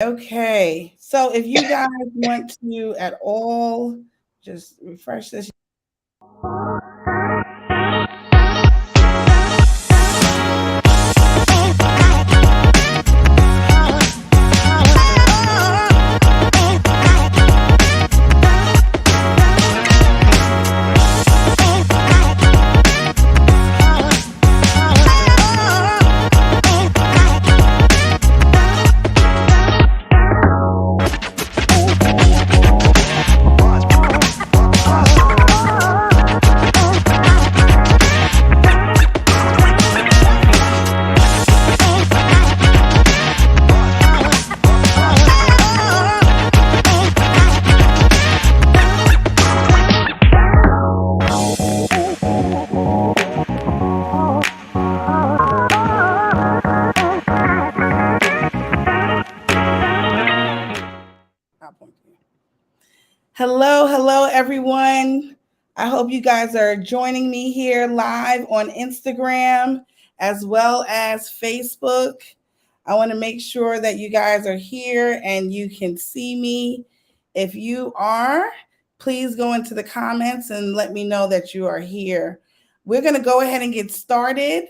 Okay, so if you guys want to at all just refresh this. Hello, everyone. I hope you guys are joining me here live on Instagram as well as Facebook. I want to make sure that you guys are here and you can see me. If you are, please go into the comments and let me know that you are here. We're going to go ahead and get started.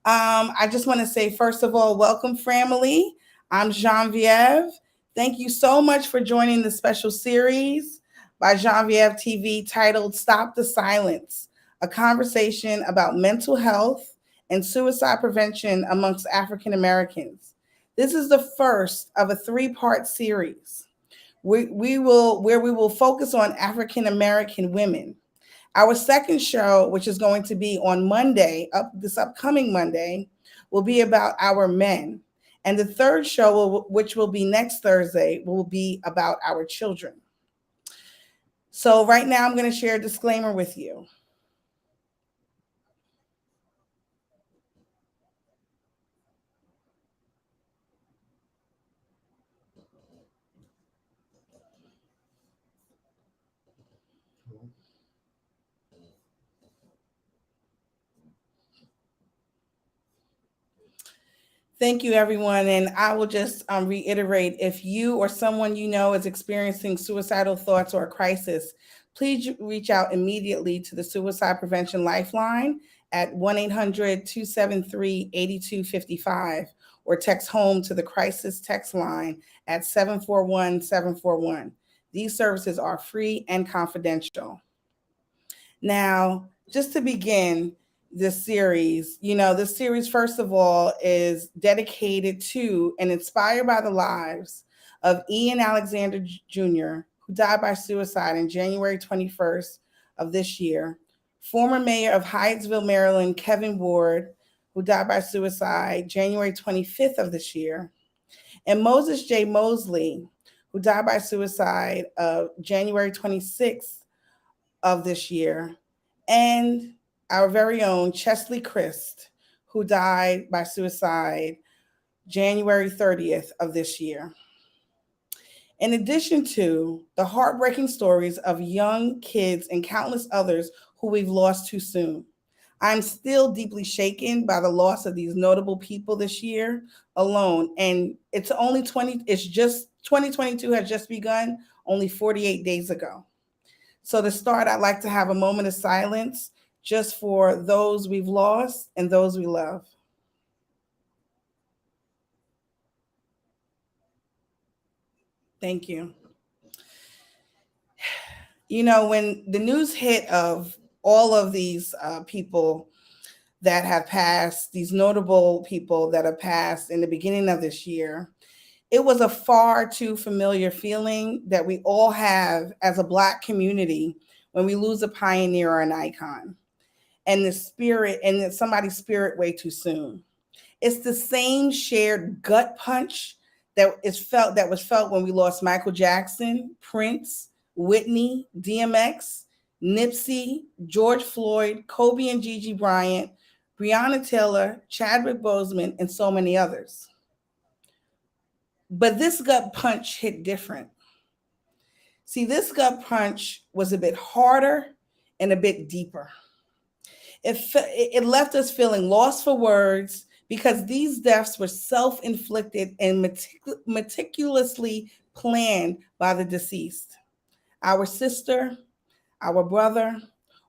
I just want to say, first of all, welcome, family. I'm Genevieve. Thank you so much for joining the special series by Genevieve TV titled Stop the Silence, a conversation about mental health and suicide prevention amongst African Americans. This is the first of a three-part series where we will focus on African American women. Our second show, which is going to be on Monday, this upcoming Monday, will be about our men. And the third show, which will be next Thursday, will be about our children. So right now, I'm going to share a disclaimer with you. Thank you, everyone. And I will just reiterate, if you or someone you know is experiencing suicidal thoughts or a crisis, please reach out immediately to the Suicide Prevention Lifeline at 1-800-273-8255 or text home to the crisis text line at 741-741. These services are free and confidential. Now, just to begin this series, this series, first of all, is dedicated to and inspired by the lives of Ian Alexander Jr., who died by suicide on January 21st of this year, former mayor of Hyattsville, Maryland, Kevin Ward, who died by suicide January 25th of this year, and Moses J. Mosley, who died by suicide of January 26th of this year, and our very own Chesley Christ, who died by suicide January 30th of this year. In addition to the heartbreaking stories of young kids and countless others who we've lost too soon, I'm still deeply shaken by the loss of these notable people this year alone. And it's just 2022 has just begun only 48 days ago. So to start, I'd like to have a moment of silence just for those we've lost and those we love. Thank you. When the news hit of all of these people that have passed, these notable people that have passed in the beginning of this year, it was a far too familiar feeling that we all have as a Black community when we lose a pioneer or an icon, and that somebody's spirit way too soon. It's the same shared gut punch that was felt when we lost Michael Jackson, Prince, Whitney, DMX, Nipsey, George Floyd, Kobe and Gigi Bryant, Breonna Taylor, Chadwick Boseman, and so many others. But this gut punch hit different. See, this gut punch was a bit harder and a bit deeper. It left us feeling lost for words because these deaths were self-inflicted and meticulously planned by the deceased. Our sister, our brother,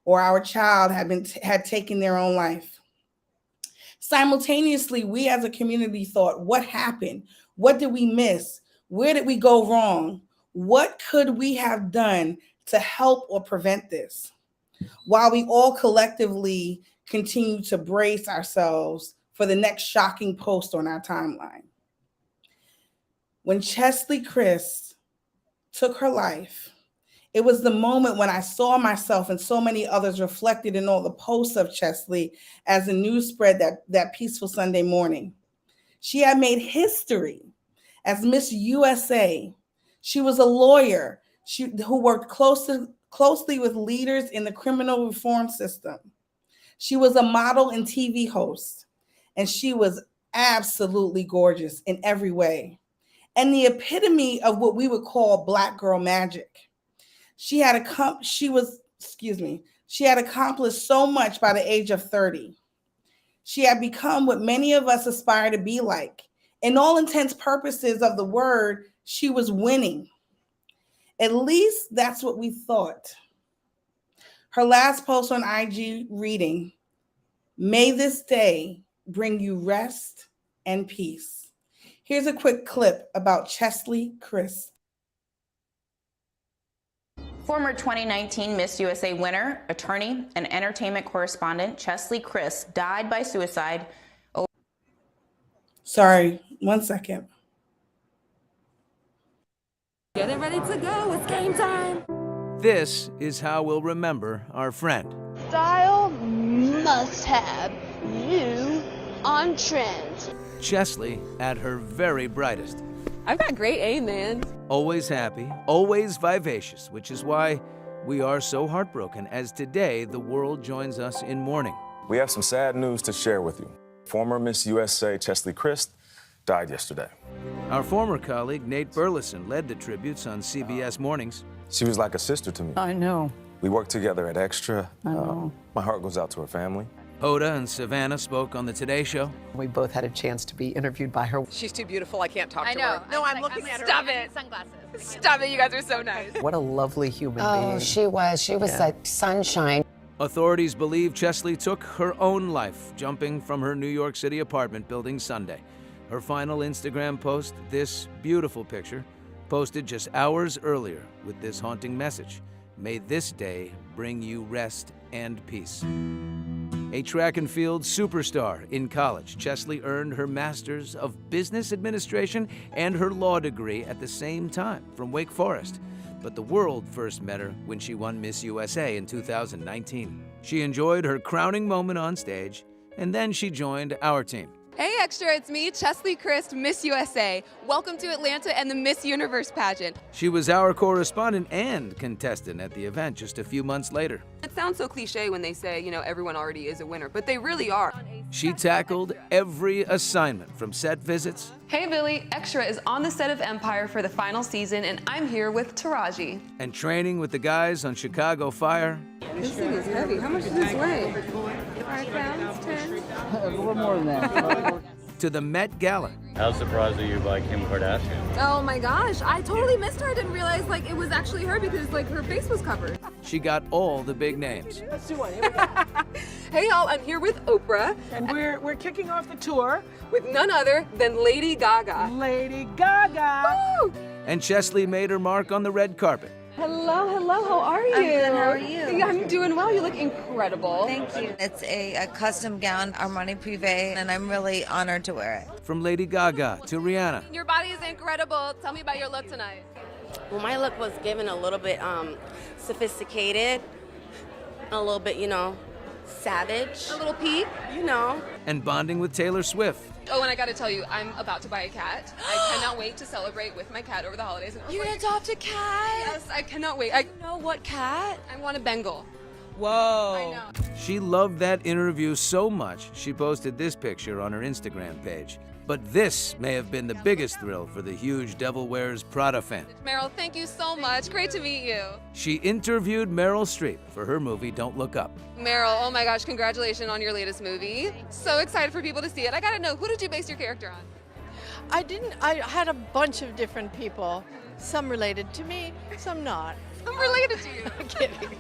or our child had taken their own life. Simultaneously, we as a community thought, what happened? What did we miss? Where did we go wrong? What could we have done to help or prevent this? While we all collectively continue to brace ourselves for the next shocking post on our timeline. When Chesley Christ took her life, it was the moment when I saw myself and so many others reflected in all the posts of Chesley as the news spread that peaceful Sunday morning. She had made history as Miss USA. She was a lawyer who worked closely with leaders in the criminal reform system. She was a model and TV host, and she was absolutely gorgeous in every way, and the epitome of what we would call Black girl magic. She had accomplished so much by the age of 30. She had become what many of us aspire to be like. In all intents purposes of the word, she was winning. At least that's what we thought. Her last post on IG reading, "May this day bring you rest and peace." Here's a quick clip about Chesley Christ. Former 2019 Miss USA winner, attorney, and entertainment correspondent Chesley Christ died by suicide. Sorry, 1 second. Get it ready to go, it's game time. This is how we'll remember our friend. Style must have you on trend. Chesley at her very brightest. I've got great aim, man. Always happy, always vivacious, which is why we are so heartbroken as today the world joins us in mourning. We have some sad news to share with you. Former Miss USA Chesley Christ died yesterday. Our former colleague Nate Burleson led the tributes on CBS Mornings. She was like a sister to me. I know. We worked together at Extra. I know. My heart goes out to her family. Hoda and Savannah spoke on the Today Show. We both had a chance to be interviewed by her. She's too beautiful. I can't talk to know. her. No, I'm looking at her. Stop it. Sunglasses. Stop it. You guys are so nice. What a lovely human being. Oh, she was. She was like sunshine. Authorities believe Chesley took her own life, jumping from her New York City apartment building Sunday. Her final Instagram post, this beautiful picture, posted just hours earlier with this haunting message: "May this day bring you rest and peace." A track and field superstar in college, Chesley earned her Master's of Business Administration and her law degree at the same time from Wake Forest. But the world first met her when she won Miss USA in 2019. She enjoyed her crowning moment on stage, and then she joined our team. Hey Extra, it's me, Chesley Christ, Miss USA. Welcome to Atlanta and the Miss Universe pageant. She was our correspondent and contestant at the event just a few months later. It sounds so cliche when they say, everyone already is a winner, but they really are. She tackled every assignment from set visits. Hey Billy, Extra is on the set of Empire for the final season, and I'm here with Taraji. And training with the guys on Chicago Fire. This thing is heavy. How much does this weigh? 5 pounds, 10? A little more than that. To the Met Gala. How surprised are you by Kim Kardashian? Oh my gosh, I totally missed her. I didn't realize it was actually her because her face was covered. She got all the big names. Let's do one. Here we go. Hey y'all, I'm here with Oprah. And we're kicking off the tour with none other than Lady Gaga. Lady Gaga. Woo! And Chesley made her mark on the red carpet. Hello, how are you? I'm good, how are you? Yeah, I'm doing well, you look incredible. Thank you. It's a custom gown, Armani Privé, and I'm really honored to wear it. From Lady Gaga to Rihanna. Your body is incredible. Tell me about your look tonight. Well, my look was given a little bit sophisticated, a little bit, savage. A little peak. And bonding with Taylor Swift. Oh, and I gotta tell you, I'm about to buy a cat. I cannot wait to celebrate with my cat over the holidays. You're gonna adopt a cat? Yes, I cannot wait. You know what cat? I want a Bengal. Whoa. I know. She loved that interview so much, she posted this picture on her Instagram page. But this may have been the biggest thrill for the huge Devil Wears Prada fan. Meryl, thank you so much. Great to meet you. She interviewed Meryl Streep for her movie Don't Look Up. Meryl, oh my gosh, congratulations on your latest movie. So excited for people to see it. I gotta know, who did you base your character on? I had a bunch of different people. Some related to me, some not. I'm related to you. I'm kidding.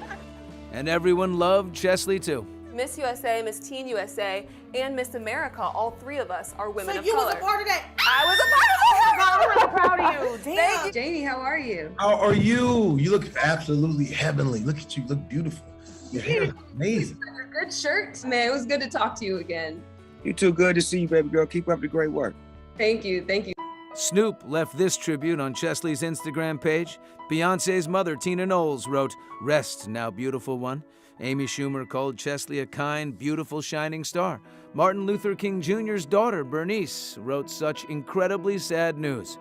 And everyone loved Chesley too. Miss USA, Miss Teen USA, and Miss America, all three of us are women of color. So you was a part of that? I was a part of that. I'm really proud of you. Damn. Thank you. Janie, how are you? How are you? You look absolutely heavenly. Look at you, you look beautiful. Your hair is amazing. Good shirt. Man, it was good to talk to you again. You too. Good to see you, baby girl. Keep up the great work. Thank you, thank you. Snoop left this tribute on Chesley's Instagram page. Beyonce's mother, Tina Knowles, wrote, "Rest, now beautiful one." Amy Schumer called Chesley a kind, beautiful, shining star. Martin Luther King Jr.'s daughter, Bernice, wrote such incredibly sad news.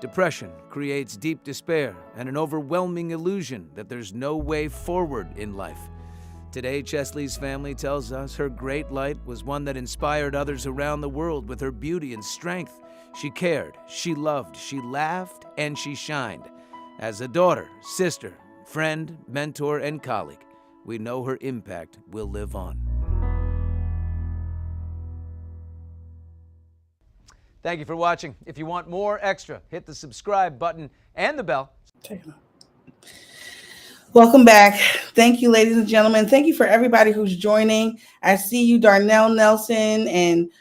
Depression creates deep despair and an overwhelming illusion that there's no way forward in life. Today, Chesley's family tells us her great light was one that inspired others around the world with her beauty and strength. She cared, she loved, she laughed, and she shined. As a daughter, sister, friend, mentor, and colleague, we know her impact will live on. Thank you for watching. If you want more extra, hit the subscribe button and the bell. Welcome back. Thank you, ladies and gentlemen. Thank you for everybody who's joining. I see you, Darnell Nelson, and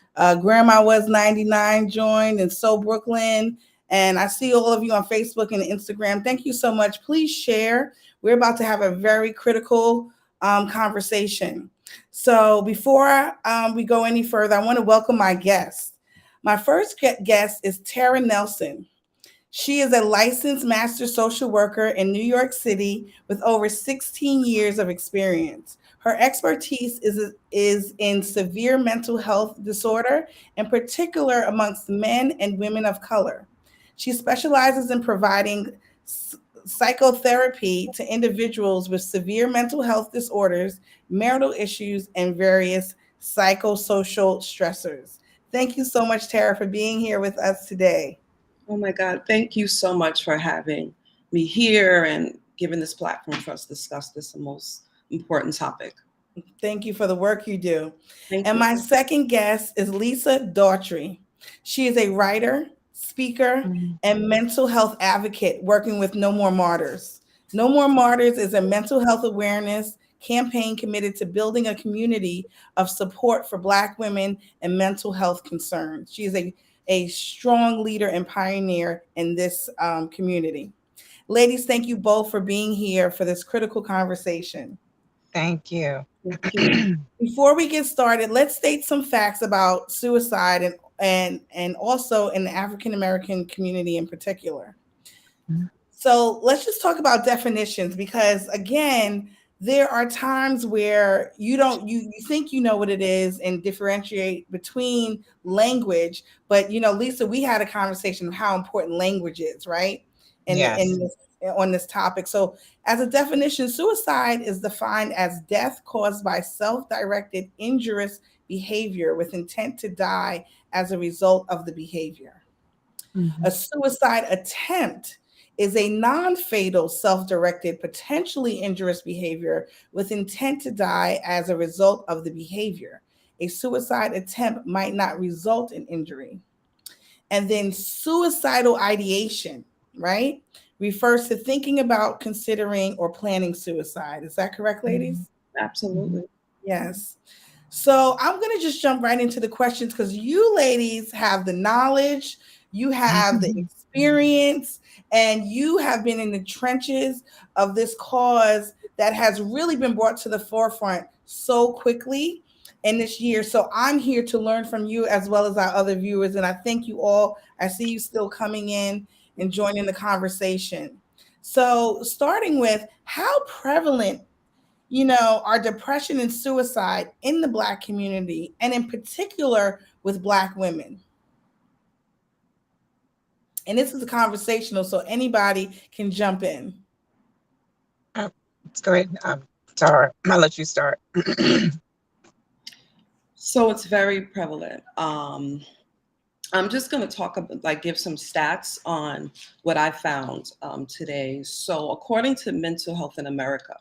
Grandma Was 99 joined, and So Brooklyn. And I see all of you on Facebook and Instagram. Thank you so much. Please share. We're about to have a very critical conversation. So before we go any further, I want to welcome my guest. My first guest is Tara Nelson. She is a licensed master social worker in New York City with over 16 years of experience. Her expertise is in severe mental health disorder, in particular amongst men and women of color. She specializes in providing psychotherapy to individuals with severe mental health disorders, marital issues, and various psychosocial stressors. Thank you so much, Tara, for being here with us today. Oh my God, thank you so much for having me here and giving this platform for us to discuss this most important topic. Thank you for the work you do. Thank and you. My second guest is Lisa Daughtry. She is a writer, speaker, and mental health advocate working with No More Martyrs. No More Martyrs is a mental health awareness campaign committed to building a community of support for Black women and mental health concerns. She is a strong leader and pioneer in this community. Ladies, thank you both for being here for this critical conversation. Thank you. Before we get started, let's state some facts about suicide and also in the African American community in particular. So let's just talk about definitions, because again, there are times where you think you know what it is and differentiate between language, but Lisa, we had a conversation of how important language is, right? On this topic. So as a definition, suicide is defined as death caused by self-directed injurious behavior with intent to die as a result of the behavior. A suicide attempt is a non-fatal, self-directed, potentially injurious behavior with intent to die as a result of the behavior. A suicide attempt might not result in injury. And then suicidal ideation, right, refers to thinking about, considering, or planning suicide. Is that correct, ladies? Absolutely. Yes. So I'm going to just jump right into the questions, because you ladies have the knowledge, you have the experience, and you have been in the trenches of this cause that has really been brought to the forefront so quickly in this year. So I'm here to learn from you as well as our other viewers. And I thank you all. I see you still coming in and joining the conversation. So starting with, how prevalent, are depression and suicide in the Black community, and in particular with Black women? And this is a conversational, so anybody can jump in. Let's go ahead. Tara, I'll let you start. So it's very prevalent. I'm just going to talk about, like, give some stats on what I found today. So according to Mental Health in America,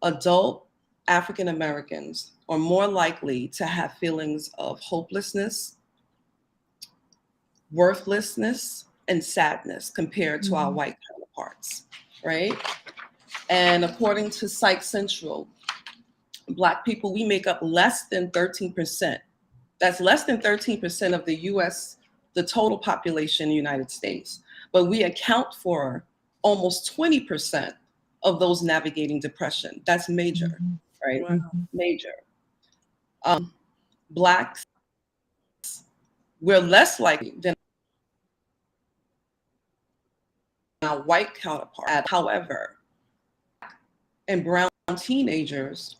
adult African Americans are more likely to have feelings of hopelessness, worthlessness, and sadness compared to our white counterparts, right? And according to Psych Central, Black people, we make up less than 13%. That's less than 13% of the US, the total population in the United States. But we account for almost 20% of those navigating depression. That's major, right? Wow. Major. Blacks, we're less likely than our white counterparts. However, and brown teenagers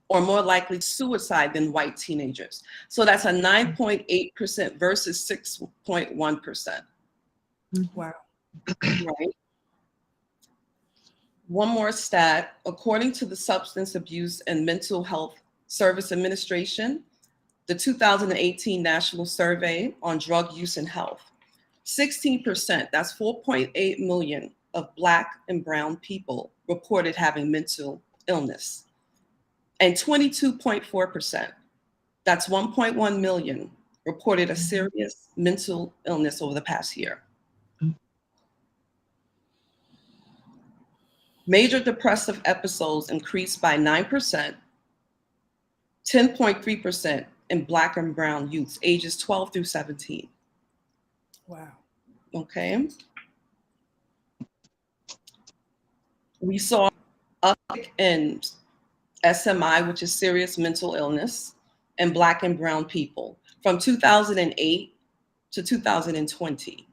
are more likely to suicide than white teenagers. So that's a 9.8% versus 6.1%. Wow. Right. One more stat, according to the Substance Abuse and Mental Health Service Administration, the 2018 National Survey on Drug Use and Health, 16%, that's 4.8 million of Black and brown people reported having mental illness. And 22.4%, that's 1.1 million, reported a serious mental illness over the past year. Major depressive episodes increased by 9%, 10.3% in Black and brown youths, ages 12 through 17. Wow. Okay. We saw an uptick in SMI, which is serious mental illness, in Black and brown people from 2008 to 2020.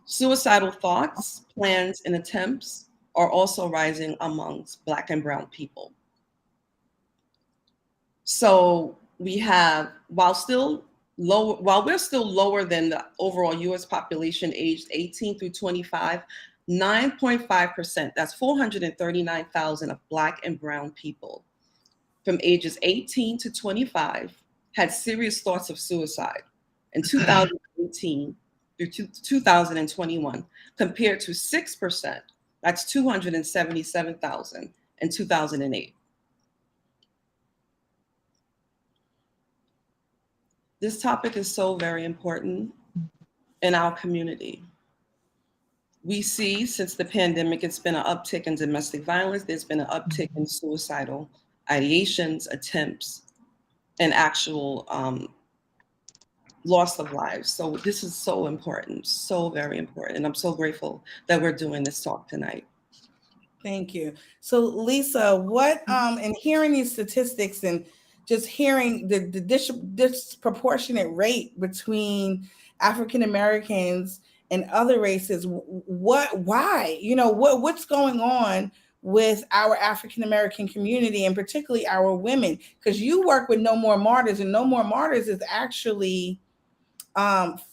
Suicidal thoughts, plans, and attempts are also rising amongst Black and brown people. So we have, while we're still lower than the overall US population aged 18 through 25, 9.5%, that's 439,000 of Black and brown people from ages 18 to 25 had serious thoughts of suicide in 2018 through 2021, compared to 6%, that's 277,000 in 2008. This topic is so very important in our community. We see since the pandemic, it's been an uptick in domestic violence. There's been an uptick in suicidal ideations, attempts, and actual loss of lives. So this is so important, so very important. And I'm so grateful that we're doing this talk tonight. Thank you. So Lisa, what and hearing these statistics and just hearing the disproportionate rate between African Americans and other races, why? What's going on with our African American community and particularly our women? Because you work with No More Martyrs, and No More Martyrs is actually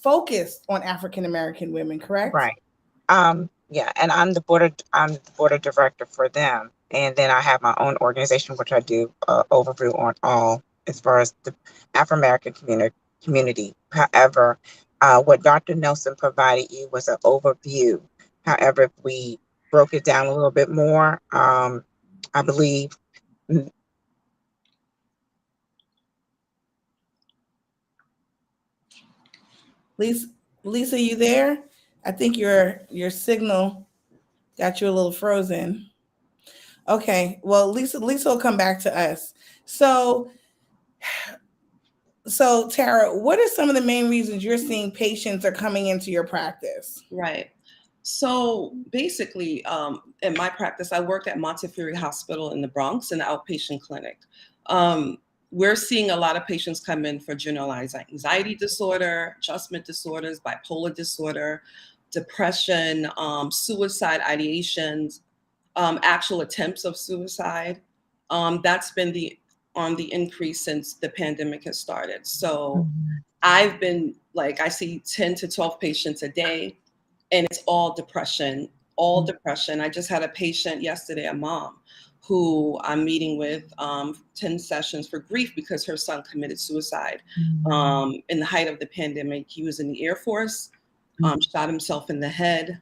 focused on African American women, correct? Right. Yeah, and I'm the board of director for them, and then I have my own organization which I do overview on all as far as the Afro American community. However, what Dr. Nelson provided you was an overview. However, if we broke it down a little bit more, I believe. Lisa, you there? I think your signal got you a little frozen. Okay, well, Lisa will come back to us. So Tara, what are some of the main reasons you're seeing patients are coming into your practice? Right. So basically, in my practice, I work at Montefiore Hospital in the Bronx in the outpatient clinic. We're seeing a lot of patients come in for generalized anxiety disorder, adjustment disorders, bipolar disorder, depression, suicide ideations, actual attempts of suicide. That's been on the increase since the pandemic has started. So I've been I see 10 to 12 patients a day, and it's all depression, all depression. I just had a patient yesterday, a mom, who I'm meeting with 10 sessions for grief because her son committed suicide. In the height of the pandemic, he was in the Air Force, shot himself in the head.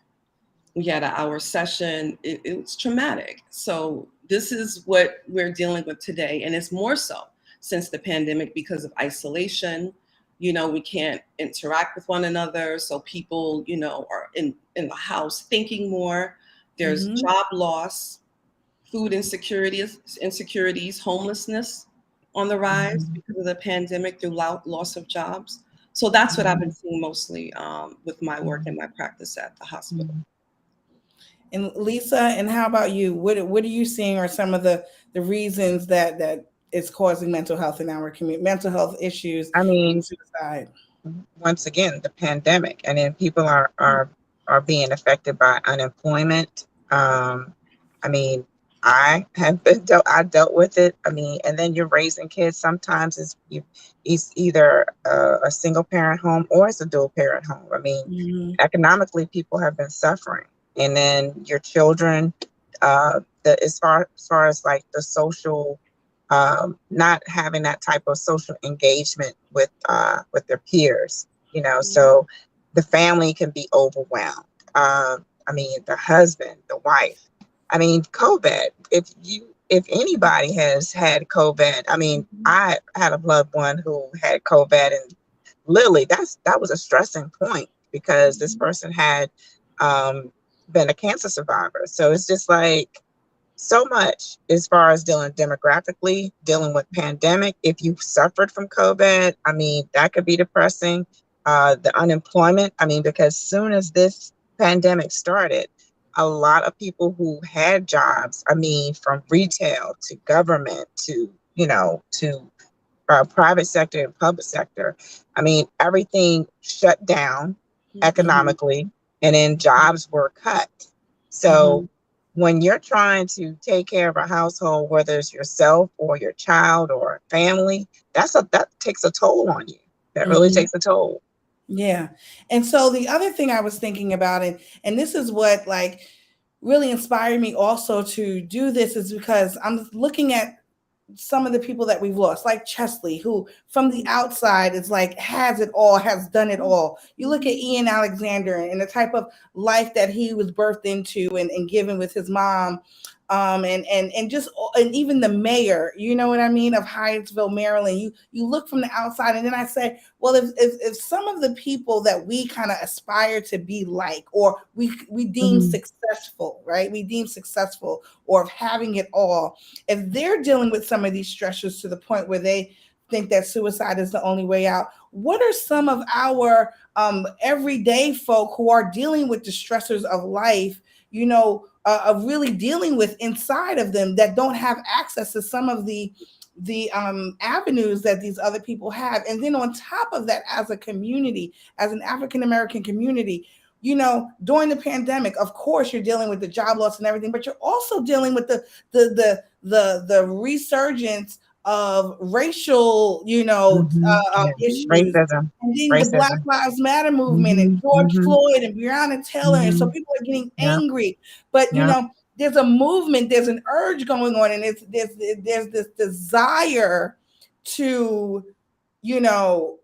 We had an hour session. It was traumatic. So this is what we're dealing with today. And it's more so since the pandemic because of isolation. You know, we can't interact with one another. So people, you know, are in the house thinking more. There's job loss, food insecurities, homelessness on the rise because of the pandemic through loss of jobs. So that's what I've been seeing mostly with my work and my practice at the hospital. And Lisa, and how about you? What are you seeing are some of the reasons that is causing mental health in our community, mental health issues I mean, and suicide? Once again, the pandemic, and then people are being affected by unemployment. I mean, I dealt with it. I mean, and then you're raising kids. Sometimes it's either a single parent home or it's a dual parent home. I mean, economically, people have been suffering, and then your children, as far as like the social, not having that type of social engagement with their peers, you know, so the family can be overwhelmed. I mean, the husband, the wife. I mean, COVID. If anybody has had COVID, I mean, I had a loved one who had COVID, and literally that was a stressing point because this person had been a cancer survivor. So it's just like so much as far as dealing demographically, dealing with pandemic. If you suffered from COVID, I mean, that could be depressing. The unemployment, I mean, because soon as this pandemic started, a lot of people who had jobs, I mean, from retail to government to, you know, to private sector and public sector, I mean, everything shut down economically, and then jobs were cut. So when you're trying to take care of a household, whether it's yourself or your child or family, that takes a toll on you. That really takes a toll. Yeah. And so the other thing I was thinking about, and this is what like really inspired me also to do this, is because I'm looking at some of the people that we've lost, like Chesley, who from the outside is like, has it all, has done it all. You look at Ian Alexander and the type of life that he was birthed into and given with his mom. And even the mayor, you know what I mean, of Hyattsville, Maryland. You look from the outside, and then I say, well, if some of the people that we kind of aspire to be like, or we deem successful, right? We deem successful or of having it all, if they're dealing with some of these stressors to the point where they think that suicide is the only way out, what are some of our everyday folk who are dealing with the stressors of life, you know, of really dealing with inside of them, that don't have access to some of the avenues that these other people have? And then on top of that, as a community, as an African-American community, you know, during the pandemic, of course, you're dealing with the job loss and everything, but you're also dealing with the resurgence of racial, you know, issues. Racism. And then the Black Lives Matter movement and George Floyd and Breonna Taylor. And so people are getting angry. But, you know, there's a movement, there's an urge going on, and there's this desire to, you know,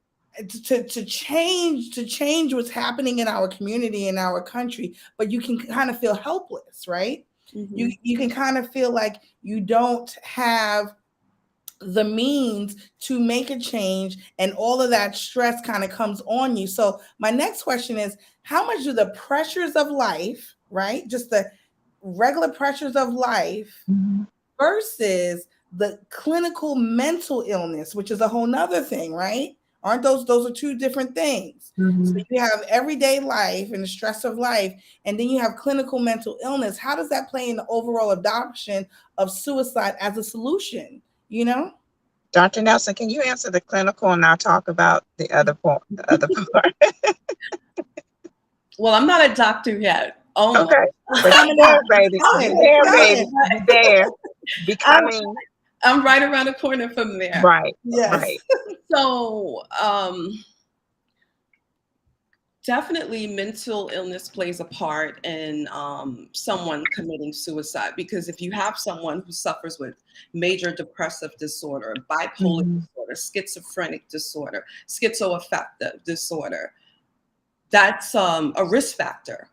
to change what's happening in our community, in our country. But you can kind of feel helpless, right? You can kind of feel like you don't have the means to make a change, and all of that stress kind of comes on you. So my next question is, how much do the pressures of life, right, just the regular pressures of life versus the clinical mental illness, which is a whole nother thing, right? Aren't those are two different things? So you have everyday life and the stress of life, and then you have clinical mental illness. How does that play in the overall adoption of suicide as a solution? You know, Dr. Nelson, can you answer the clinical, and I'll talk about the other part? Well, I'm not a doctor yet. Oh, okay, but you're there, baby. You're there, baby. You're there. Becoming. I'm right around the corner from there. Right. Yes. Right. So, Definitely mental illness plays a part in someone committing suicide, because if you have someone who suffers with major depressive disorder, bipolar disorder, schizophrenic disorder, schizoaffective disorder, that's a risk factor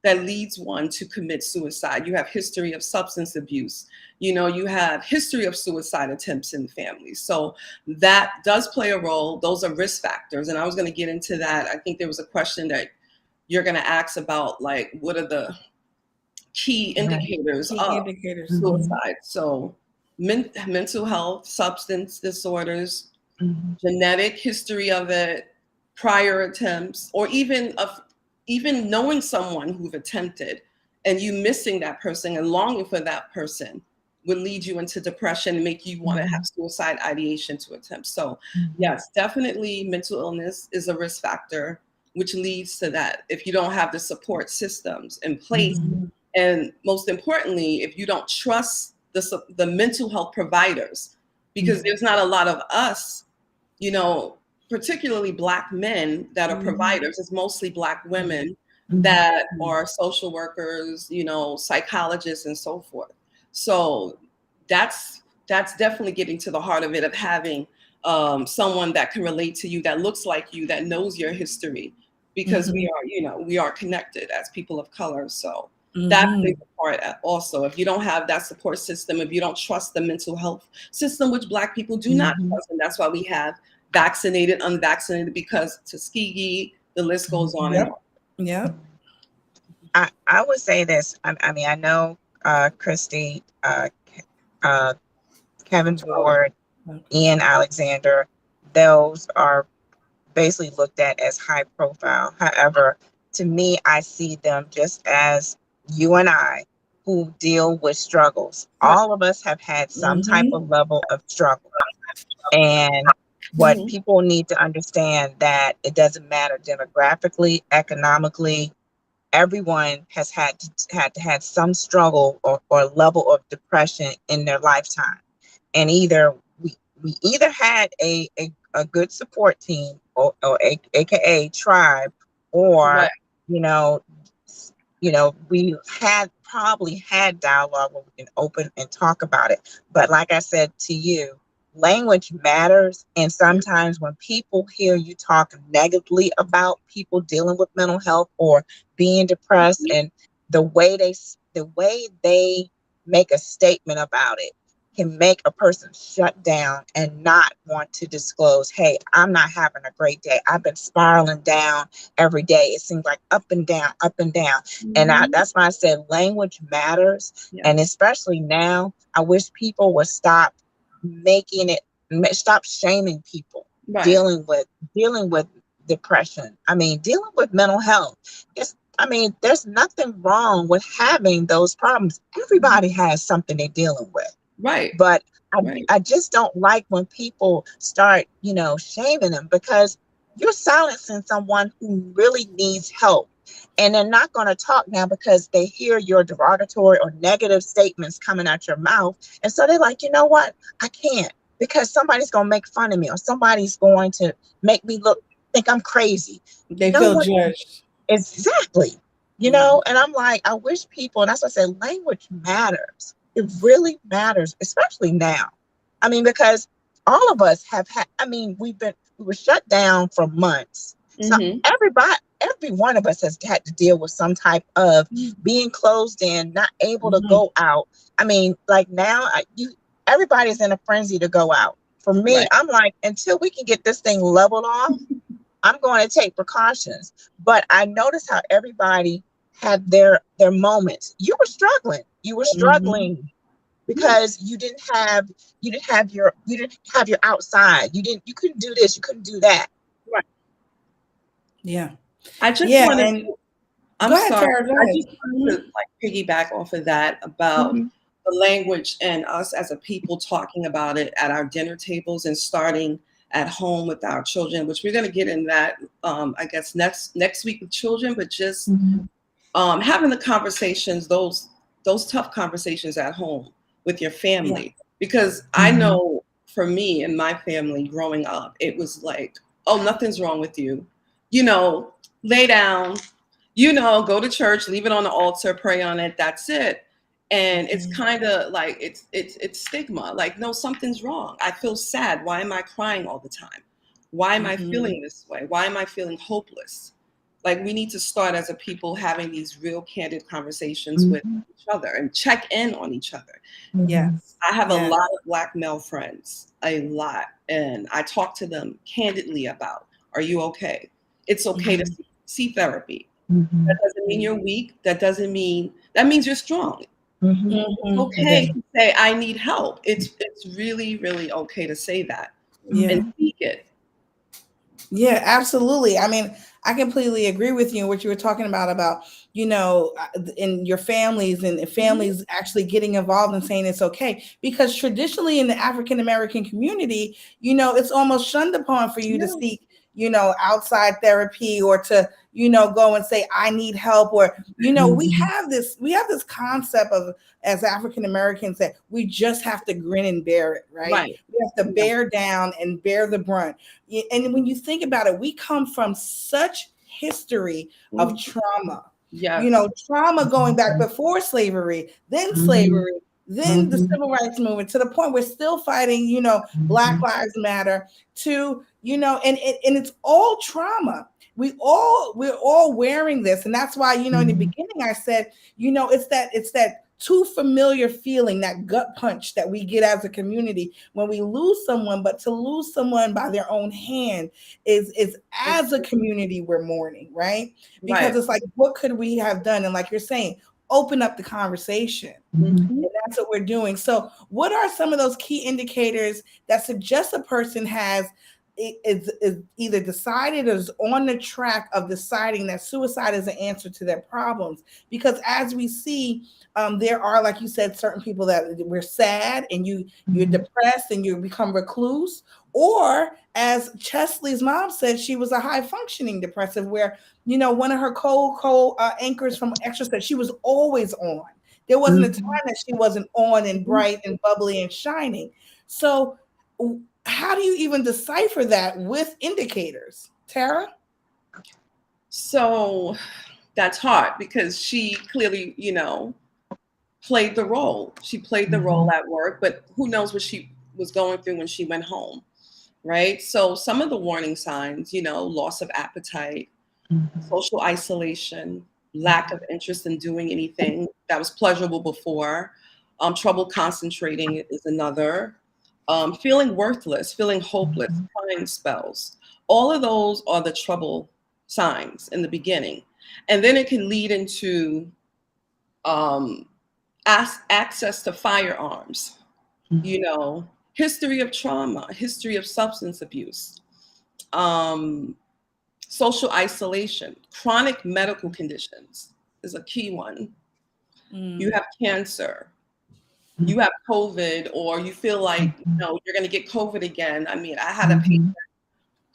that leads one to commit suicide. You have history of substance abuse. You have history of suicide attempts in the family. So that does play a role. Those are risk factors. And I was going to get into that. I think there was a question that you're going to ask about, like, what are the key indicators of suicide? So mental health, substance disorders, genetic history of it, prior attempts, or even knowing someone who've attempted and you missing that person and longing for that person would lead you into depression and make you want to have suicide ideation to attempt. So yes, definitely mental illness is a risk factor, which leads to that if you don't have the support systems in place. And most importantly, if you don't trust the mental health providers, because there's not a lot of us, particularly Black men that are providers. It's mostly Black women that are social workers, psychologists and so forth. So that's definitely getting to the heart of it, of having someone that can relate to you, that looks like you, that knows your history, because we are connected as people of color. So that plays a part also. If you don't have that support system, if you don't trust the mental health system, which Black people do not trust, and that's why we have vaccinated, unvaccinated, because Tuskegee, the list goes on and on. Yep. I would say this. I mean, I know Christy, Kevin Ford, Ian Alexander, those are basically looked at as high profile. However, to me, I see them just as you and I, who deal with struggles. All of us have had some type of level of struggle. And what people need to understand, that it doesn't matter demographically, economically, everyone has had to have some struggle or level of depression in their lifetime. And either we either had a good support team or AKA tribe, or we probably had dialogue where we can open and talk about it. But like I said to you, language matters. And sometimes when people hear you talk negatively about people dealing with mental health or being depressed, and the way they make a statement about it can make a person shut down and not want to disclose, hey, I'm not having a great day. I've been spiraling down every day. It seems like up and down, up and down. And that's why I said language matters. And especially now, I wish people would stop stop shaming people dealing with depression. I mean, dealing with mental health. There's nothing wrong with having those problems. Everybody has something they're dealing with. Right. But I just don't like when people start, shaming them, because you're silencing someone who really needs help. And they're not going to talk now because they hear your derogatory or negative statements coming out your mouth. And so they're like, you know what? I can't, because somebody's going to make fun of me, or somebody's going to make me think I'm crazy. They feel judged. Exactly. And I'm like, I wish people, and that's what I said, language matters. It really matters, especially now. I mean, because all of us have had, we were shut down for months. So every one of us has had to deal with some type of being closed in, not able to go out. I mean, like now, everybody's in a frenzy to go out. For me, I'm like, until we can get this thing leveled off, I'm going to take precautions. But I noticed how everybody had their moments. You were struggling. Because you didn't have your outside. You couldn't do this. You couldn't do that. Right. Yeah. I just wanted. I'm sorry. I just wanted to piggyback off of that about the language and us as a people talking about it at our dinner tables and starting at home with our children, which we're going to get in that, I guess, next week with children, but just having the conversations, those tough conversations at home with your family. Because I know for me and my family growing up, it was like, oh, nothing's wrong with you. lay down, you know, go to church, leave it on the altar, pray on it. That's it. And it's kind of like it's stigma. Like, no, something's wrong. I feel sad. Why am I crying all the time? Why am I feeling this way? Why am I feeling hopeless? Like, we need to start as a people having these real candid conversations with each other and check in on each other. Yes. I have a lot of Black male friends, a lot. And I talk to them candidly about, are you okay? It's okay to see therapy. That doesn't mean you're weak. That means you're strong. It's okay to say, I need help. It's really, really okay to say that and speak it. Yeah, absolutely. I mean, I completely agree with you in what you were talking about, you know, in your families and families actually getting involved and saying it's okay. Because traditionally in the African American community, you know, it's almost shunned upon for you to seek, you know, outside therapy or to, you know, go and say, I need help. Or, you know, we have this concept of, as African Americans, that we just have to grin and bear it, right? We have to bear down and bear the brunt. And when you think about it, we come from such history of trauma. You know, trauma going back before slavery, then slavery, then the civil rights movement, to the point we're still fighting, you know, Black Lives Matter, to, you know, and it's all trauma. We're all wearing this. And that's why, you know, in the beginning I said, you know, it's that too familiar feeling, that gut punch that we get as a community when we lose someone. But to lose someone by their own hand is as a community we're mourning, right? Because it's like, what could we have done? And like you're saying, open up the conversation. And that's what we're doing. So what are some of those key indicators that suggest a person is either decided or is on the track of deciding that suicide is an answer to their problems? Because as we see, there are, like you said, certain people that we're sad and you're depressed and you become recluse, or as Chesley's mom said, she was a high functioning depressive, where, you know, one of her anchors from Extra said she was always on. There wasn't a time that she wasn't on and bright and bubbly and shining. So how do you even decipher that with indicators, Tara? So that's hard, because she clearly, you know, played the role. She played the role at work, but who knows what she was going through when she went home, right? So some of the warning signs, you know, loss of appetite, social isolation, lack of interest in doing anything that was pleasurable before, trouble concentrating is another, feeling worthless, feeling hopeless, crying spells. All of those are the trouble signs in the beginning. And then it can lead into access to firearms, you know, history of trauma, history of substance abuse, social isolation, chronic medical conditions is a key one. You have cancer, you have COVID, or you feel like, you know, you're going to get COVID again. I mean, I had a patient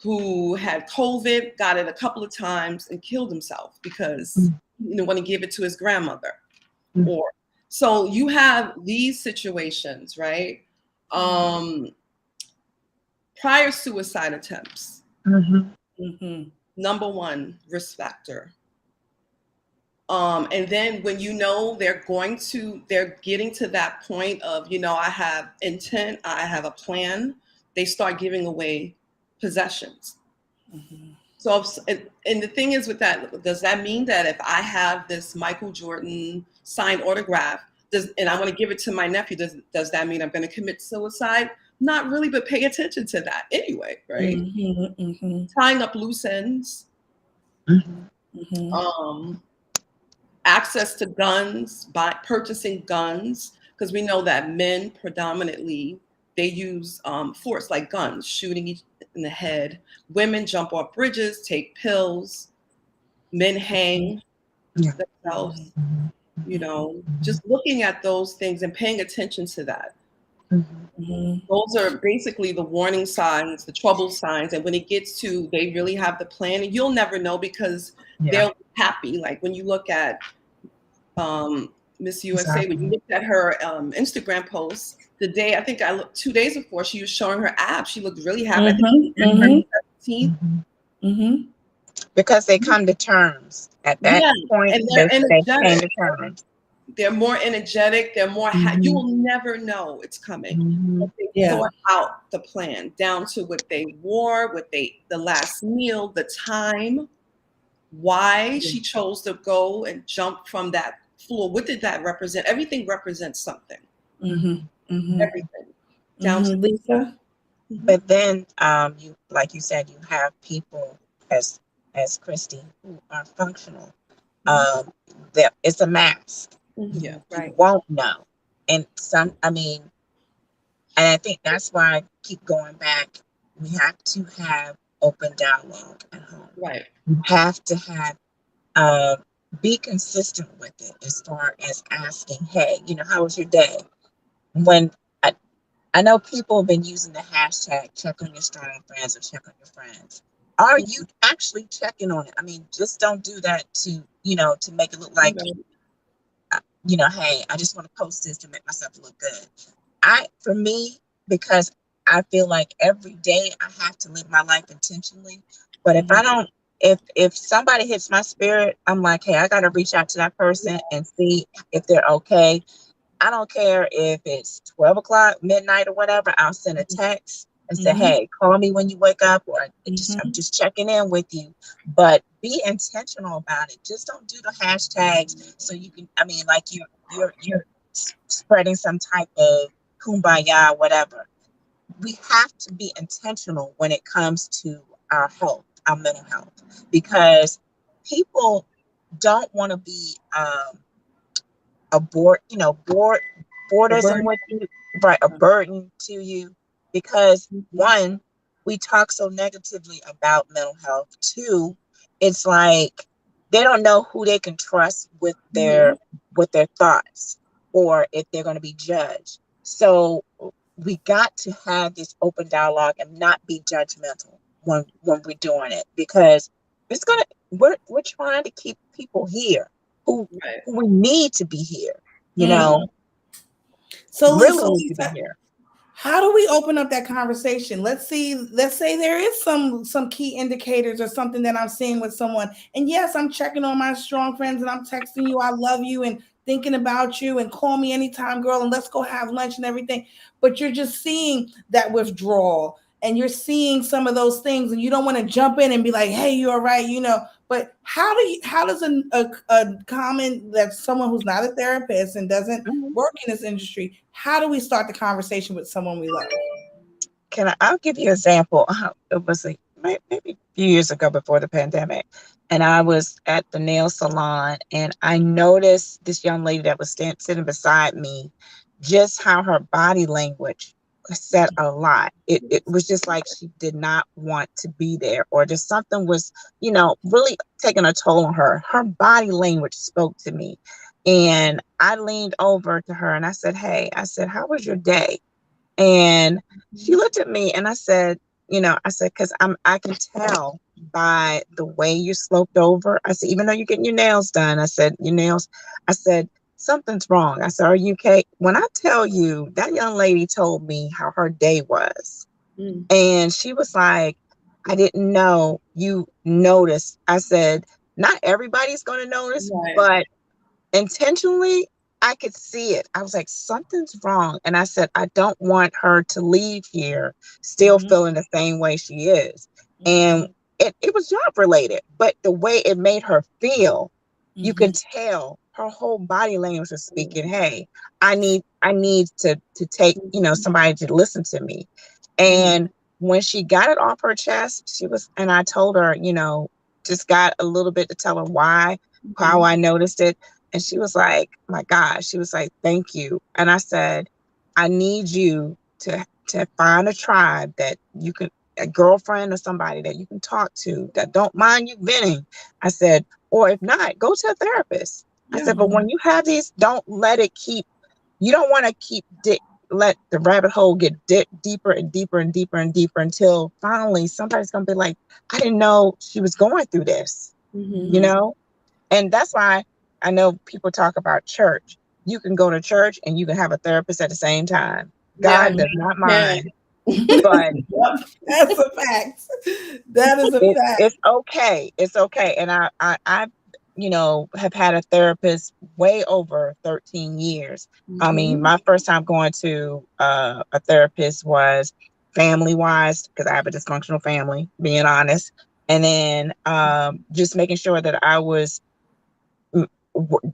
who had COVID, got it a couple of times, and killed himself because he didn't want to give it to his grandmother. Or so you have these situations, right? Prior suicide attempts, number one risk factor. And then when you know they're getting to that point of, you know, I have intent, I have a plan, they start giving away possessions. So, and the thing is with that, does that mean that if I have this Michael Jordan signed autograph, and I want to give it to my nephew, does that mean I'm going to commit suicide? Not really, but pay attention to that anyway, right? Tying up loose ends, access to guns, purchasing guns, because we know that men predominantly, they use force, like guns, shooting each in the head. Women jump off bridges, take pills. Men hang themselves. You know, just looking at those things and paying attention to that. Those are basically the warning signs, the trouble signs. And when it gets to, they really have the plan, and you'll never know because they're happy. Like when you look at Miss USA, when you looked at her Instagram posts, the day, I think I looked 2 days before, she was showing her abs. She looked really happy. Because they come to terms. At that Yeah, point, and they're they came energetic. to terms. They're more energetic. They're more. You will never know it's coming. But they Yeah. thought out the plan down to what they wore, the last meal, the time, why she chose to go and jump from that floor. What did that represent? Everything represents something. Everything down to Lisa. But then, you like you said, you have people as Christy who are functional. That it's a mask. Yeah, You won't know, and and I think that's why I keep going back. We have to have open dialogue at home. Right. You have to have be consistent with it as far as asking, hey, how was your day? When I know people have been using the hashtag check on your strong friends or check on your friends. Are you actually checking on it? I mean, just don't do that to make it look like, hey, I just want to post this to make myself look good. For me, because I feel like every day I have to live my life intentionally. But if I don't, if somebody hits my spirit, I'm like, hey, I got to reach out to that person and see if they're okay. I don't care if it's 12 o'clock, midnight, or whatever. I'll send a text and say, hey, call me when you wake up, or I'm just checking in with you. But be intentional about it. Just don't do the hashtags so you can, like you're spreading some type of kumbaya, whatever. We have to be intentional when it comes to our health, our mental health, because people don't want to be boredom with you, right? A burden to you, because one, we talk so negatively about mental health. Two, it's like they don't know who they can trust with their thoughts, or if they're going to be judged. So we got to have this open dialogue and not be judgmental when we're doing it, because we're trying to keep people here who we need to be here, So really need to Lisa, be here. how do we open up that conversation? Let's say there is some key indicators or something that I'm seeing with someone. And yes, I'm checking on my strong friends and I'm texting you, I love you and thinking about you and call me anytime, girl, and let's go have lunch and everything. But you're just seeing that withdrawal and you're seeing some of those things and you don't want to jump in and be like, hey, you're right, but how does a common, that someone who's not a therapist and doesn't work in this industry, how do we start the conversation with someone we love? I'll give you an example. It was maybe a few years ago before the pandemic, and I was at the nail salon and I noticed this young lady that was sitting beside me, just how her body language said a lot. It was just like she did not want to be there, or just something was, really taking a toll on her. Her body language spoke to me. And I leaned over to her and I said, hey, how was your day? And she looked at me and I said, because I can tell by the way you sloped over. I said, even though you're getting your nails done, I said, something's wrong. I said, are you okay? When I tell you, that young lady told me how her day was. And she was like, I didn't know you noticed. I said, not everybody's going to notice, but intentionally, I could see it. I was like, something's wrong. And I said, I don't want her to leave here still feeling the same way she is. And it was job related, but the way it made her feel, you could tell her whole body language was speaking, hey, I need to take, somebody to listen to me. And when she got it off her chest, and I told her, just got a little bit to tell her how I noticed it. And she was like, my gosh, she was like, thank you. And I said, I need you to find a tribe that you can, a girlfriend or somebody that you can talk to that don't mind you venting. I said, or if not, go to a therapist. I said, but when you have these, don't let it you don't want to let the rabbit hole get deeper and deeper and deeper and deeper until finally somebody's going to be like, I didn't know she was going through this, And that's why I know people talk about church. You can go to church and you can have a therapist at the same time. God does not mind. But That's a fact. That is a fact. it's okay. It's okay. And I have had a therapist way over 13 years. I mean, my first time going to a therapist was family wise, because I have a dysfunctional family, being honest. And then just making sure that I was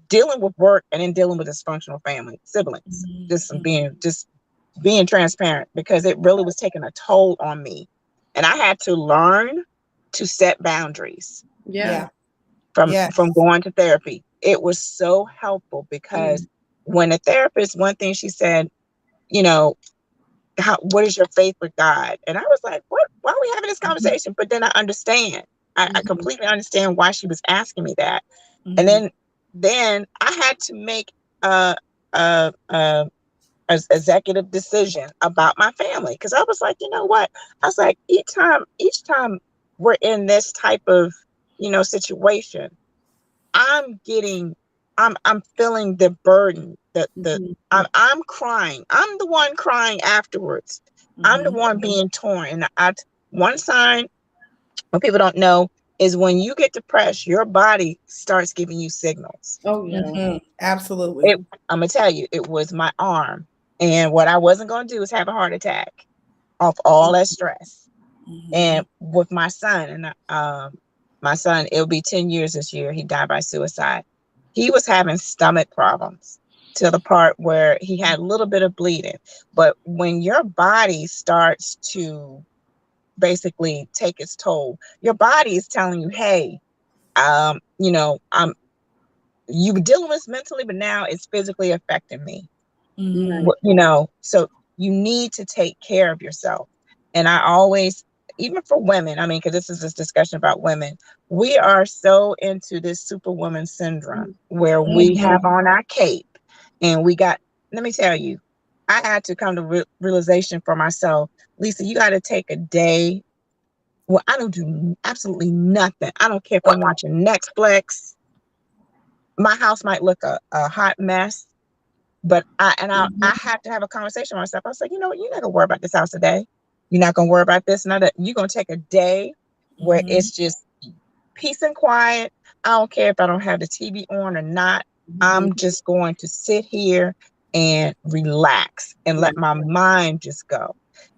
dealing with work and then dealing with dysfunctional family, siblings, just being transparent, because it really was taking a toll on me. And I had to learn to set boundaries. Yeah. From going to therapy. It was so helpful because when a therapist, one thing she said, what is your faith with God? And I was like, what? Why are we having this conversation? But then I understand. I completely understand why she was asking me that. And then I had to make a executive decision about my family, because I was like, you know what? I was like, each time we're in this type of situation, I'm feeling the burden, I'm crying. I'm the one crying afterwards. I'm the one being torn. And one sign, what people don't know, is when you get depressed, your body starts giving you signals. Oh yeah. Absolutely. I'm gonna tell you, it was my arm. And what I wasn't gonna do is have a heart attack off all that stress. And with my son, my son, it'll be 10 years this year. He died by suicide. He was having stomach problems to the part where he had a little bit of bleeding. But when your body starts to basically take its toll, your body is telling you, hey, you were dealing with this mentally, but now it's physically affecting me. So you need to take care of yourself. And I always, even for women, I mean, because this is this discussion about women, we are so into this superwoman syndrome where we have on our cape and let me tell you, I had to come to realization for myself, Lisa, you got to take a day. Well, I don't do absolutely nothing. I don't care if I'm watching Netflix. My house might look a hot mess, but I have to have a conversation with myself. I was like, you know what? You're not gonna worry about this house today. You're not gonna worry about this and that. You're gonna take a day where it's just peace and quiet. I don't care if I don't have the TV on or not. I'm just going to sit here and relax and let my mind just go.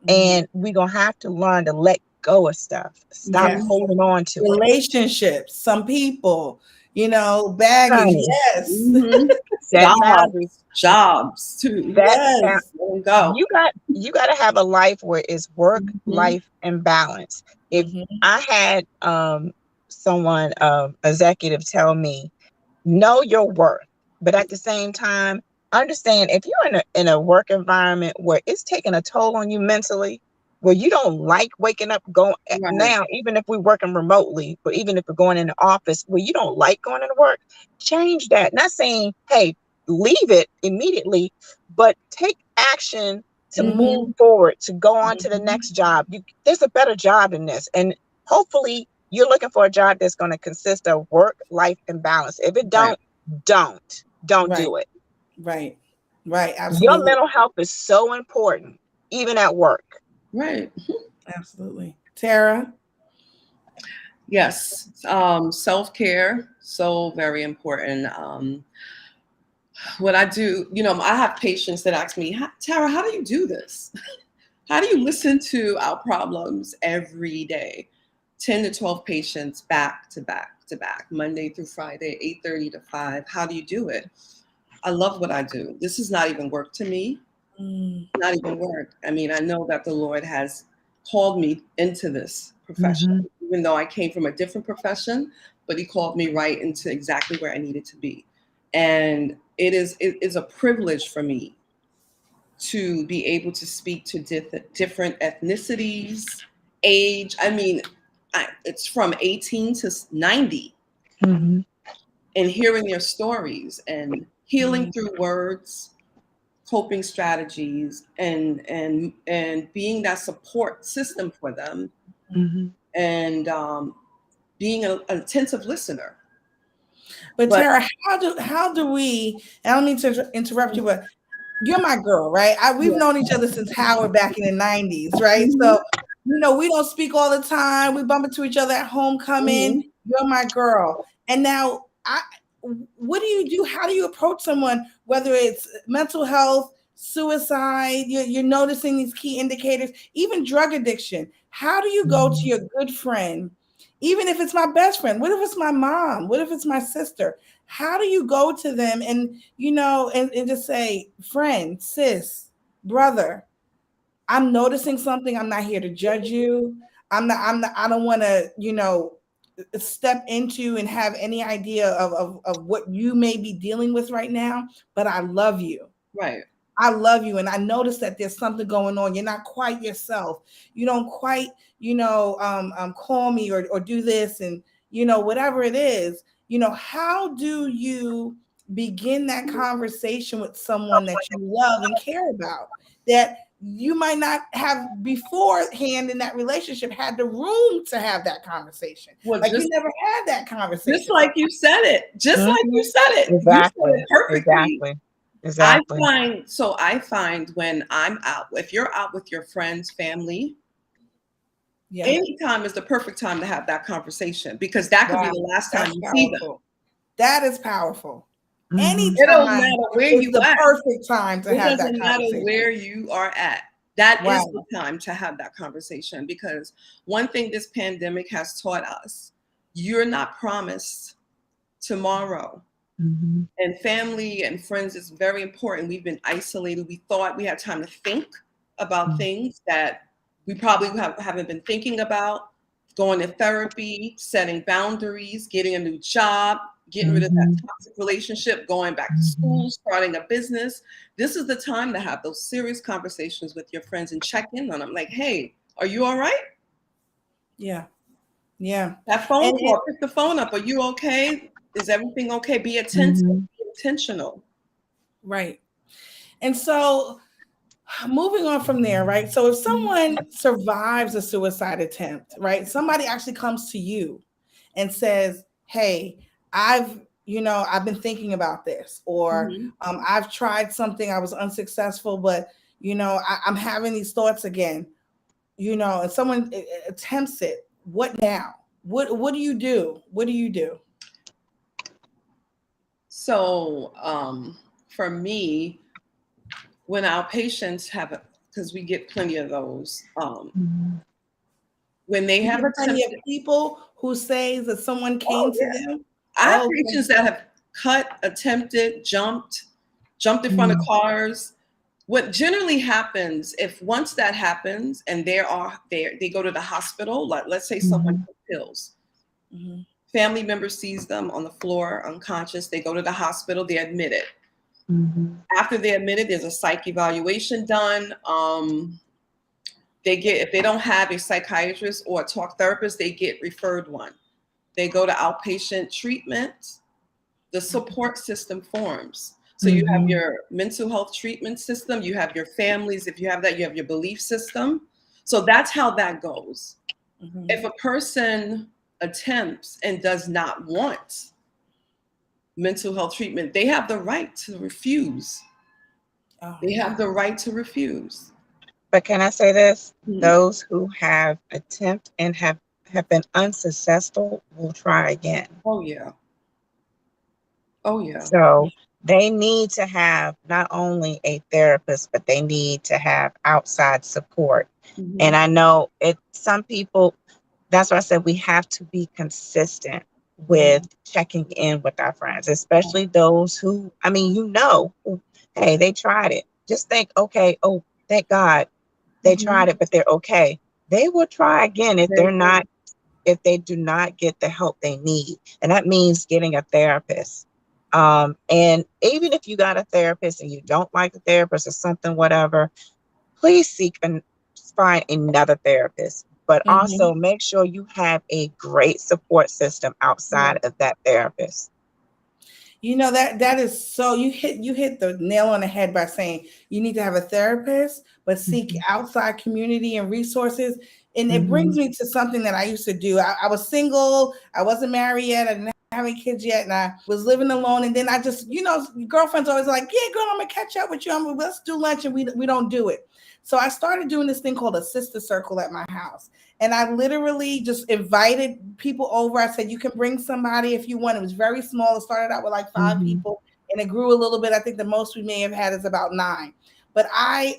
And we're gonna have to learn to let go of stuff. Stop holding on to relationships. Some people, baggage. Honey. Yes. Jobs too. Yes. Go. You got to have a life where it's work, life, and balance. If I had someone executive tell me, know your worth, but at the same time, understand if you're in a work environment where it's taking a toll on you mentally, where you don't like waking up, going now, even if we're working remotely, or even if we're going in the office where you don't like going into work, change that. Not saying, hey, leave it immediately, but take action to move forward, to go on to the next job. There's a better job in this. And hopefully you're looking for a job that's going to consist of work, life, and balance. If it don't do it. Right. Absolutely. Your mental health is so important, even at work. Right. Absolutely. Tara? Yes. Self-care, so very important. What I do, I have patients that ask me, Tara, how do you do this? How do you listen to our problems every day? 10 to 12 patients back to back to back, Monday through Friday, 8:30 to 5. How do you do it? I love what I do. This is not even work to me. Not even work. I mean, I know that the Lord has called me into this profession, even though I came from a different profession, but he called me right into exactly where I needed to be. And it is a privilege for me to be able to speak to different ethnicities, age. I mean, it's from 18 to 90, and hearing their stories and healing through words, coping strategies, and being that support system for them, and being an attentive listener. But Tara, how do we? I don't mean to interrupt you, but you're my girl, right? We've known each other since Howard back in the 90s, right? So, we don't speak all the time. We bump into each other at homecoming. You're my girl. And now, what do you do? How do you approach someone, whether it's mental health, suicide, you're noticing these key indicators, even drug addiction? How do you go to your good friend, even if it's my best friend? What if it's my mom? What if it's my sister? How do you go to them and, and just say, friend, sis, brother, I'm noticing something. I'm not here to judge you. I don't want to, step into and have any idea of what you may be dealing with right now, but I love you. Right. I love you. And I notice that there's something going on. You're not quite yourself. You don't quite, call me or do this and, whatever it is, how do you begin that conversation with someone that you love and care about, that you might not have beforehand in that relationship had the room to have that conversation? Well, like you never had that conversation. Just like you said it. Just like you said it. Exactly. You said it perfectly. Exactly. I find when I'm out, if you're out with your friends, family, anytime is the perfect time to have that conversation, because that could be the last time you see them. That is powerful. It don't matter where you the at. perfect time to have that It doesn't conversation. matter where you are at. That is the time to have that conversation, because one thing this pandemic has taught us, you're not promised tomorrow. And family and friends is very important. We've been isolated. We thought we had time to think about things that we probably haven't been thinking about. Going to therapy, setting boundaries, getting a new job, getting rid of that toxic relationship, going back to school, starting a business. This is the time to have those serious conversations with your friends and check in on them. Like, hey, are you all right? Yeah. That phone call, pick the phone up. Are you okay? Is everything okay? Be attentive, be intentional. Right. And so moving on from there, right? So if someone survives a suicide attempt, right? Somebody actually comes to you and says, hey, I've been thinking about this, or I've tried something, I was unsuccessful, but I'm having these thoughts again, and someone attempts it. What now? What do you do? What do you do? So for me, when our patients have, because we get plenty of those, when they have plenty of people who say that someone came to them. I have patients that have cut, attempted, jumped in front of cars. What generally happens, if once that happens and they go to the hospital, like let's say someone took pills, family member sees them on the floor unconscious, they go to the hospital, they're admitted. After they're admitted, there's a psych evaluation done. If they don't have a psychiatrist or a talk therapist, they get referred one. They go to outpatient treatment. The support system forms. So you have your mental health treatment system, you have your families, if you have that, you have your belief system. So that's how that goes. If a person attempts and does not want mental health treatment, they have the right to refuse. They have the right to refuse. But can I say this? Those who have attempted and have been unsuccessful will try again. Oh yeah. Oh yeah. So they need to have not only a therapist, but they need to have outside support. And I know some people, that's why I said we have to be consistent with checking in with our friends, especially those who, hey, they tried it. Just think, okay, oh, thank God they tried it, but they're okay. They will try again if they do not get the help they need. And that means getting a therapist. And even if you got a therapist and you don't like the therapist or something, whatever, please seek and find another therapist. But also make sure you have a great support system outside of that therapist. That is so, you hit the nail on the head by saying you need to have a therapist, but seek outside community and resources. And it brings me to something that I used to do. I was single, I wasn't married yet, I didn't having kids yet, and I was living alone. And then I just, girlfriends always like, yeah, girl, I'm gonna catch up with you. Let's do lunch, and we don't do it. So I started doing this thing called a sister circle at my house. And I literally just invited people over. I said, you can bring somebody if you want. It was very small. It started out with like 5 people, and it grew a little bit. I think the most we may have had is about 9. But I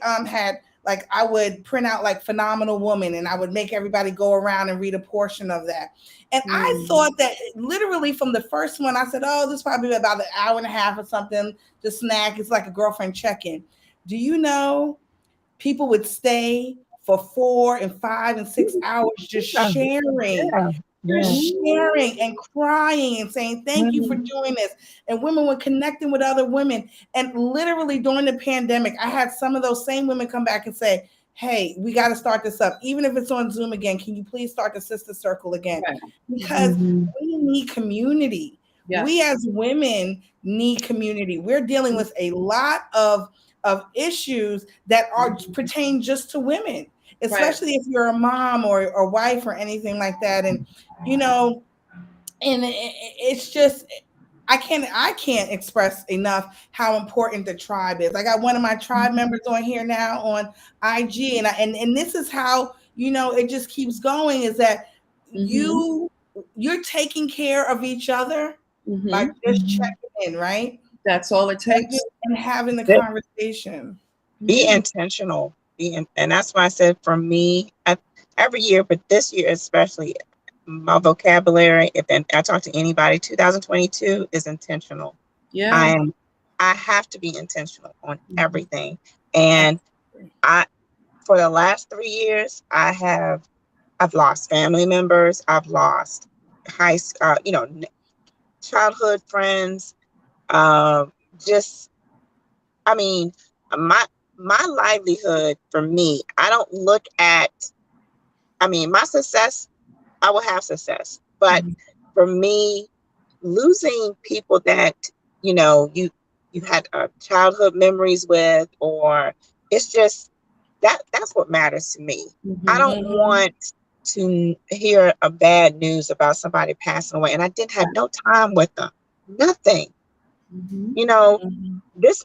I would print out like Phenomenal Woman, and I would make everybody go around and read a portion of that. And I thought that literally from the first one, I said, oh, this is probably about an hour and a half or something, just snack. It's like a girlfriend check-in. Do you know people would stay for 4 and 5 and 6 hours just sharing, sharing and crying and saying, thank you for doing this. And women were connecting with other women. And literally during the pandemic, I had some of those same women come back and say, hey, we got to start this up. Even if it's on Zoom again, can you please start the sister circle again? Because we need community. Yes. We as women need community. We're dealing with a lot of issues that are pertain just to women, especially if you're a mom or wife or anything like that. And and it's just I can't express enough how important the tribe is. I got one of my tribe members on here now on IG, and this is how it just keeps going, is that you're taking care of each other by just checking in, right? That's all it takes. And having the conversation. Be intentional. And that's why I said for me, every year, but this year especially, my vocabulary, if I talk to anybody, 2022 is intentional. Yeah. I have to be intentional on everything. And for the last 3 years, I've lost family members. I've lost childhood friends. My livelihood, for me, I don't look at, my success, I will have success. But for me, losing people that, you had childhood memories with, or it's just, that's what matters to me. I don't want to hear a bad news about somebody passing away, and I didn't have no time with them. Nothing. This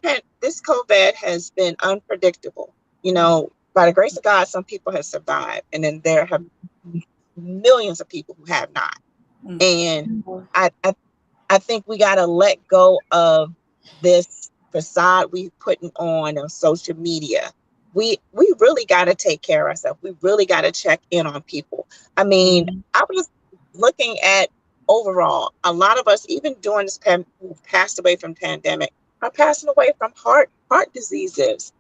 COVID has been unpredictable. By the grace of God, some people have survived, and then there have millions of people who have not. And I think we got to let go of this facade we putting on social media. We really got to take care of ourselves. We really got to check in on people. I was looking at overall, a lot of us, even during this who passed away from pandemic, are passing away from heart diseases.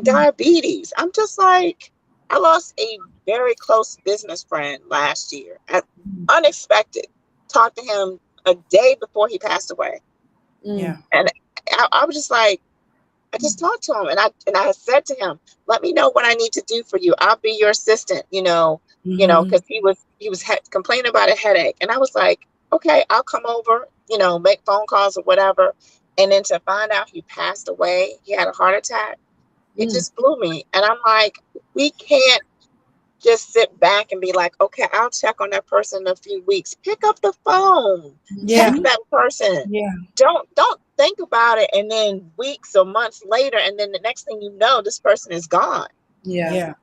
Diabetes. I'm just like, I lost a very close business friend last year. Unexpected. Talked to him a day before he passed away. Yeah. And I was just like, I just talked to him, and I said to him, let me know what I need to do for you. I'll be your assistant, because he was complaining about a headache. And I was like, okay, I'll come over, make phone calls or whatever. And then to find out he passed away, he had a heart attack, it just blew me. And I'm like, we can't just sit back and be like, okay, I'll check on that person in a few weeks. Pick up the phone, text that person. Yeah. Don't think about it, and then weeks or months later, and then the next thing you know, this person is gone. Yeah.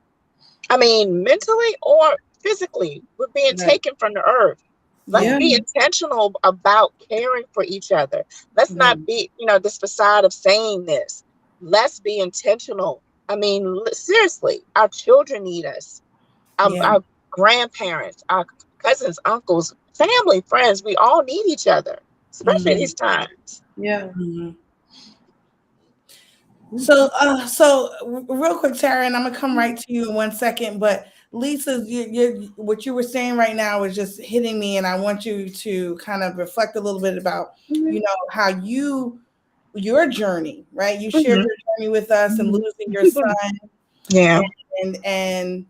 Mentally or physically, we're being taken from the earth. Let's be intentional about caring for each other. Let's not be, this facade of saying this. Let's be intentional. Seriously, our children need us. Our grandparents, our cousins, uncles, family, friends, we all need each other, especially these times. Yeah. So real quick, Tara, and I'm gonna come right to you in 1 second. But Lisa, what you were saying right now is just hitting me, and I want you to kind of reflect a little bit about, how your journey, right? You shared your journey with us and losing your son. Yeah. And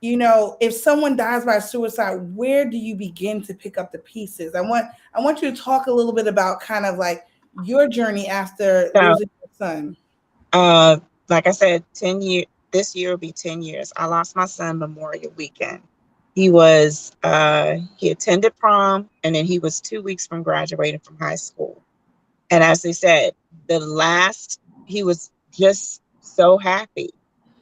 if someone dies by suicide, where do you begin to pick up the pieces? I want you to talk a little bit about kind of like your journey after losing your son. Like I said, 10 years. This year will be 10 years. I lost my son Memorial Weekend. He attended prom, and then he was 2 weeks from graduating from high school. And as they said, he was just so happy.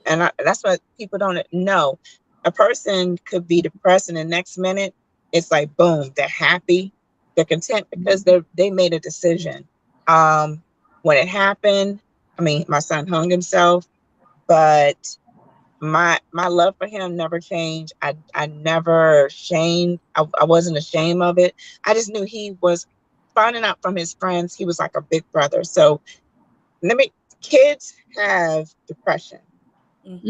And that's what people don't know. A person could be depressed, and the next minute, it's like, boom, they're happy, they're content because they made a decision. When it happened, I mean, my son hung himself, but my love for him never changed. I never shamed. I wasn't ashamed of it. I just knew he was finding out from his friends. He was like a big brother. So kids have depression,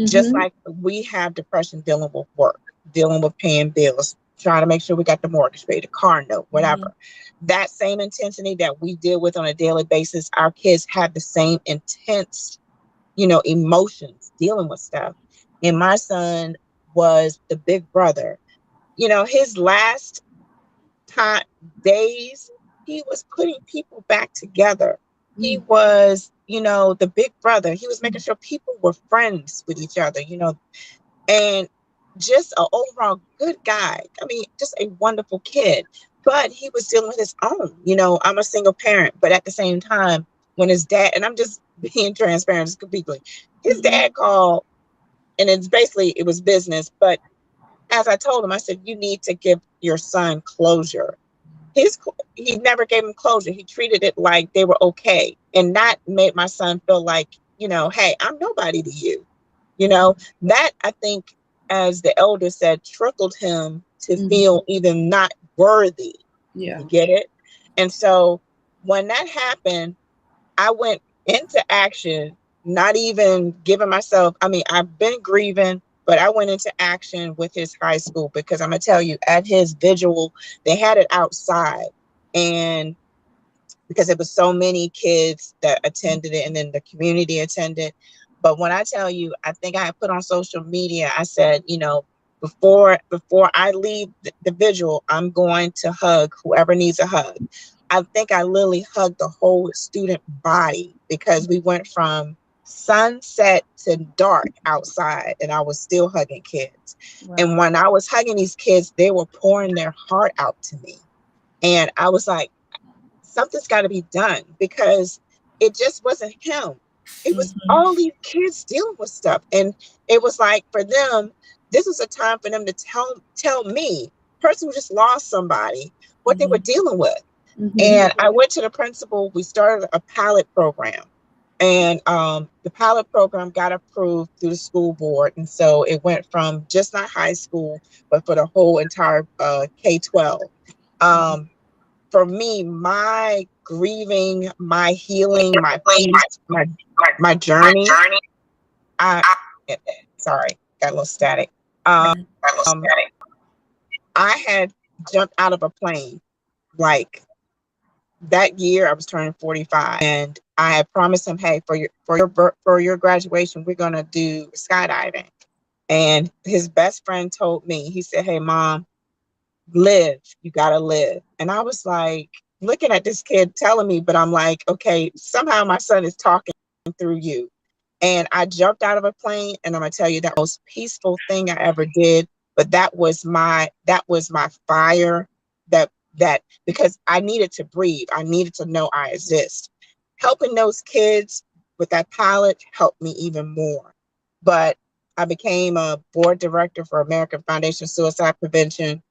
just like we have depression dealing with work, dealing with paying bills, trying to make sure we got the mortgage paid, the car note, whatever. That same intensity that we deal with on a daily basis, our kids have the same intense, emotions dealing with stuff. And my son was the big brother. His last days, he was putting people back together. He was, the big brother. He was making sure people were friends with each other, and just an overall good guy. I mean, just a wonderful kid. But he was dealing with his own. I'm a single parent, but at the same time, when his dad, and I'm just being transparent, just completely, his dad called, and it was business. But as I told him, I said, you need to give your son closure. He never gave him closure. He treated it like they were okay, and that made my son feel like, hey, I'm nobody to you. That, I think, as the elder said, trickled him to feel even not worthy. Yeah. You get it? And so when that happened, I went into action, not even giving myself, I've been grieving, but I went into action with his high school, because I'm going to tell you, at his vigil, they had it outside. And because it was so many kids that attended it, and then the community attended. But when I tell you, I think I put on social media, I said, before I leave the vigil, I'm going to hug whoever needs a hug. I think I literally hugged the whole student body, because we went from sunset to dark outside, and I was still hugging kids. Wow. And when I was hugging these kids, they were pouring their heart out to me. And I was like, something's got to be done, because it just wasn't him. It was all these kids dealing with stuff. And it was like, for them, this was a time for them to tell me, person who just lost somebody, what they were dealing with. And I went to the principal. We started a pilot program, and the pilot program got approved through the school board. And so it went from just not high school, but for the whole entire K-12. For me, my grieving, my healing, my peace, my journey. Sorry, got a little static. I had jumped out of a plane. Like, that year, I was turning 45, and I had promised him, hey, for your graduation, we're gonna do skydiving. And his best friend told me, he said, hey, Mom, live, you gotta live. And I was like, looking at this kid telling me, but I'm like, okay, somehow my son is talking through you. And I jumped out of a plane, and I'm gonna tell you, that most peaceful thing I ever did. But that was my fire, that because I needed to breathe, I needed to know I exist. Helping those kids with that pilot helped me even more. But I became a board director for American Foundation Suicide Prevention.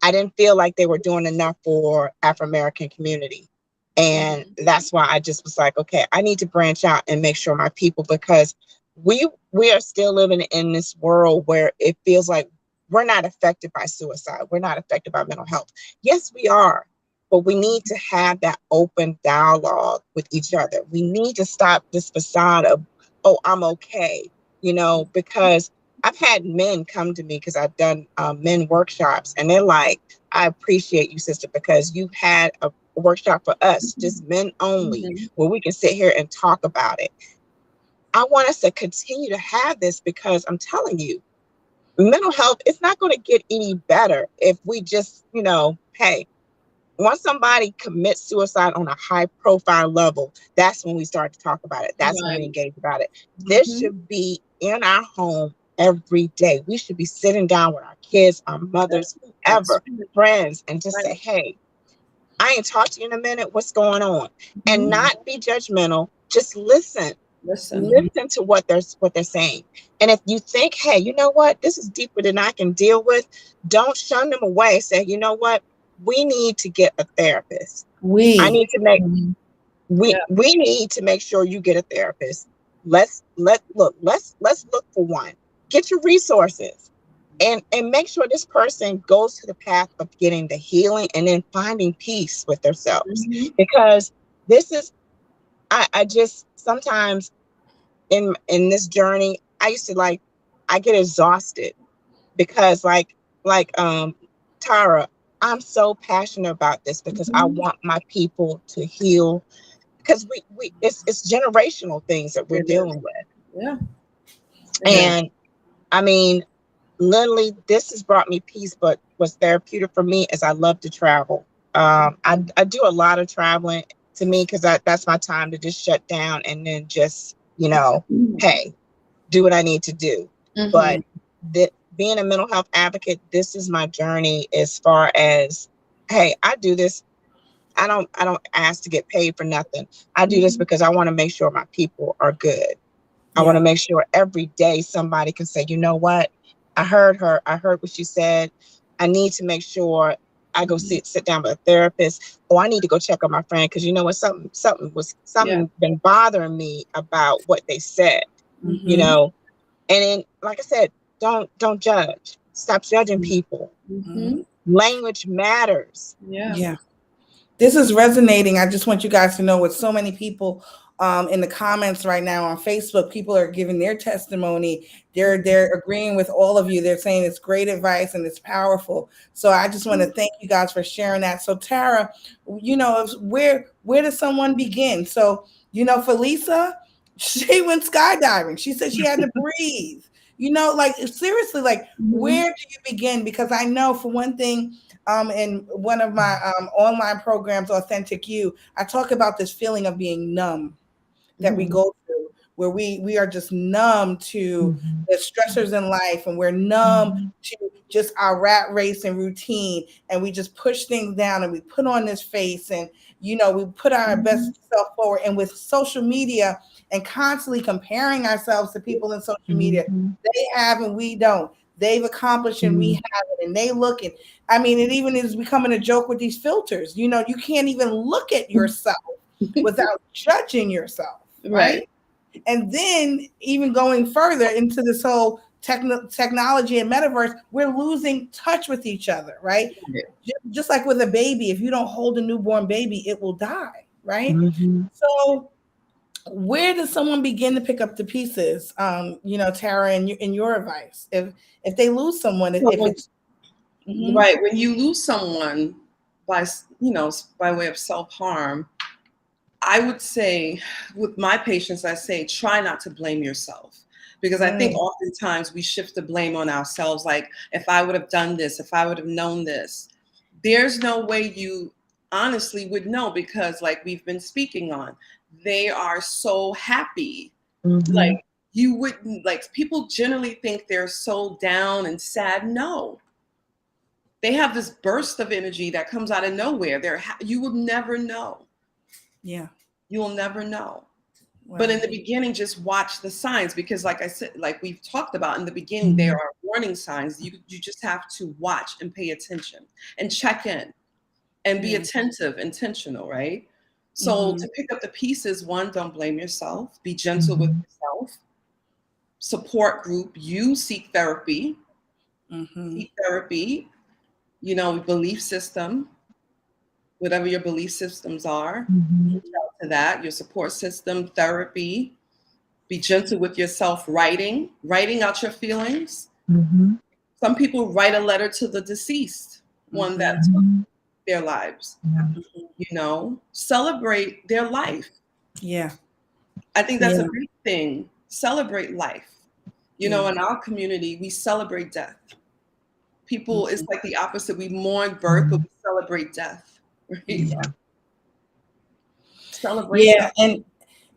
I didn't feel like they were doing enough for Afro-American community. And that's why I just was like, okay, I need to branch out and make sure my people, because we are still living in this world where it feels like we're not affected by suicide. We're not affected by mental health. Yes, we are. But we need to have that open dialogue with each other. We need to stop this facade of, oh, I'm okay, because I've had men come to me, because I've done men workshops, and they're like, I appreciate you, sister, because you've had a workshop for us, just men only, where we can sit here and talk about it. I want us to continue to have this, because I'm telling you, mental health, it's not going to get any better if we just, hey, once somebody commits suicide on a high profile level, that's when we start to talk about it. That's when we engage about it. This should be in our home every day. We should be sitting down with our kids, our mothers, whoever, friends, and just say, hey, I ain't talked to you in a minute. What's going on? And not be judgmental. Just listen. Listen to what they're saying. And if you think, hey, you know what, this is deeper than I can deal with, don't shun them away. Say, you know what, we need to get a therapist. We need to make sure you get a therapist. Let's look for one. Get your resources and make sure this person goes to the path of getting the healing and then finding peace with themselves. Because this is, I just sometimes in this journey, I used to I get exhausted because Tara, I'm so passionate about this because I want my people to heal, because it's generational things that we're dealing with. Yeah. And I mean, literally, this has brought me peace, but what's therapeutic for me is I love to travel. I do a lot of traveling to me because that's my time to just shut down and then just, hey, do what I need to do. But being a mental health advocate, this is my journey as far as, hey, I do this. I don't ask to get paid for nothing. I do this because I want to make sure my people are good. I want to make sure every day somebody can say, you know what? I heard her. I heard what she said. I need to make sure I go sit down with a therapist. Oh, I need to go check on my friend because you know what? Something been bothering me about what they said. And then, like I said, don't judge. Stop judging people. Language matters. Yeah. This is resonating. I just want you guys to know, with so many people in the comments right now on Facebook, people are giving their testimony. They're agreeing with all of you. They're saying it's great advice and it's powerful. So I just want to thank you guys for sharing that. So Tara, where does someone begin? So, for Lisa, she went skydiving. She said she had to breathe. Seriously, where do you begin? Because I know, for one thing, in one of my online programs, Authentic You, I talk about this feeling of being numb that we go through, where we are just numb to the stressors in life, and we're numb to just our rat race and routine, and we just push things down and we put on this face, and we put our best self forward. And with social media and constantly comparing ourselves to people in social media, they have and we don't. They've accomplished and we haven't, and they look at, it even is becoming a joke with these filters. You can't even look at yourself without judging yourself, right? And then even going further into this whole technology and metaverse, we're losing touch with each other, right? Just like with a baby, if you don't hold a newborn baby, it will die, right? So where does someone begin to pick up the pieces? Tara, in your advice, if they lose someone, if it's right, when you lose someone by way of self-harm, I would say with my patients, I say try not to blame yourself, because I think oftentimes we shift the blame on ourselves. Like, if I would have done this, if I would have known this, there's no way you honestly would know, because like we've been speaking on, they are so happy. Like, you wouldn't, people generally think they're so down and sad. No, they have this burst of energy that comes out of nowhere. You will never know. Yeah. You'll never know. Wow. But in the beginning, just watch the signs, because like I said, like we've talked about in the beginning, there are warning signs. You just have to watch and pay attention and check in and be attentive, intentional, right? So to pick up the pieces, one, don't blame yourself. Be gentle with yourself. Support group, you seek therapy. Seek therapy, belief system, whatever your belief systems are, reach out to that, your support system, therapy. Be gentle with yourself, writing out your feelings. Some people write a letter to the deceased, one that took their lives. Celebrate their life. Yeah. I think that's a big thing. Celebrate life. In our community, we celebrate death. People, it's like the opposite. We mourn birth, but we celebrate death. Right? Yeah. Celebrate death.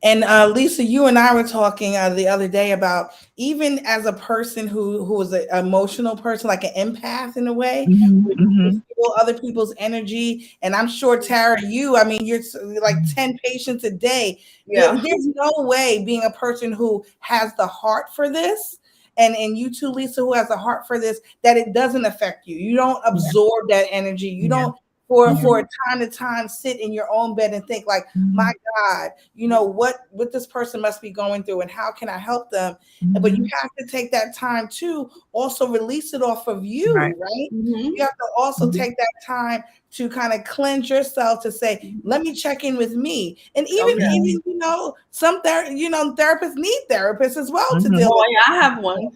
And Lisa, you and I were talking the other day about, even as a person who is an emotional person, like an empath in a way, you feel other people's energy. And I'm sure, Tara, I mean, you're like 10 patients a day. Yeah. There's no way, being a person who has the heart for this, and you too, Lisa, who has a heart for this, that it doesn't affect you. You don't absorb that energy. You don't for a time to time sit in your own bed and think like, my God, what this person must be going through and how can I help them? But you have to take that time to also release it off of you, right? You have to also take that time to kind of cleanse yourself, to say, let me check in with me. And even some therapists need therapists as well to deal with. I have one.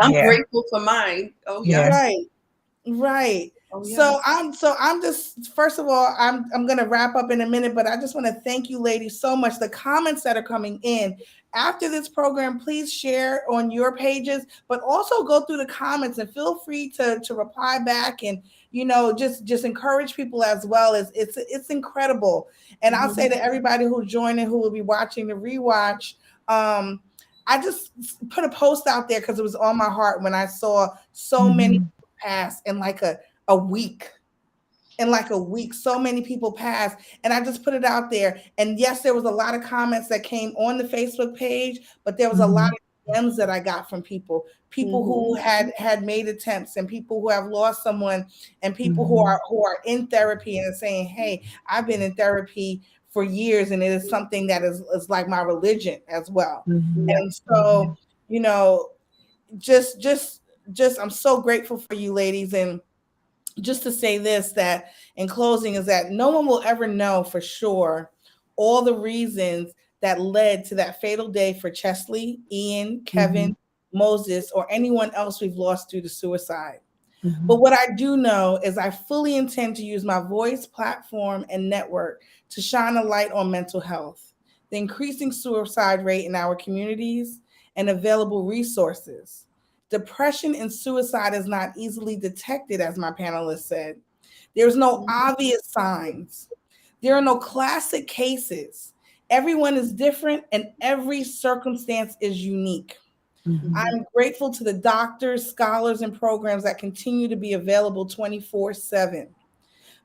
I'm grateful for mine. Oh yeah. Right. So I'm just, first of all, I'm going to wrap up in a minute, but I just want to thank you ladies so much. The comments that are coming in after this program, please share on your pages, but also go through the comments and feel free to reply back, and just encourage people as well. It's incredible. And I'll say to everybody who's joining, who will be watching the rewatch, I just put a post out there because it was on my heart when I saw so many pass in like a week. So many people passed, and I just put it out there. And yes, there was a lot of comments that came on the Facebook page, but there was a lot of DMs that I got from people who had made attempts, and people who have lost someone, and people who are in therapy and are saying, hey, I've been in therapy for years, and it is something that is like my religion as well. And so, just I'm so grateful for you ladies. And just to say this, that in closing, is that no one will ever know for sure all the reasons that led to that fatal day for Chesley, Ian, Kevin, Moses, or anyone else we've lost due to suicide. But what I do know is I fully intend to use my voice, platform, and network to shine a light on mental health, the increasing suicide rate in our communities, and available resources. Depression and suicide is not easily detected, as my panelists said. There's no obvious signs. There are no classic cases. Everyone is different, and every circumstance is unique. I'm grateful to the doctors, scholars, and programs that continue to be available 24/7.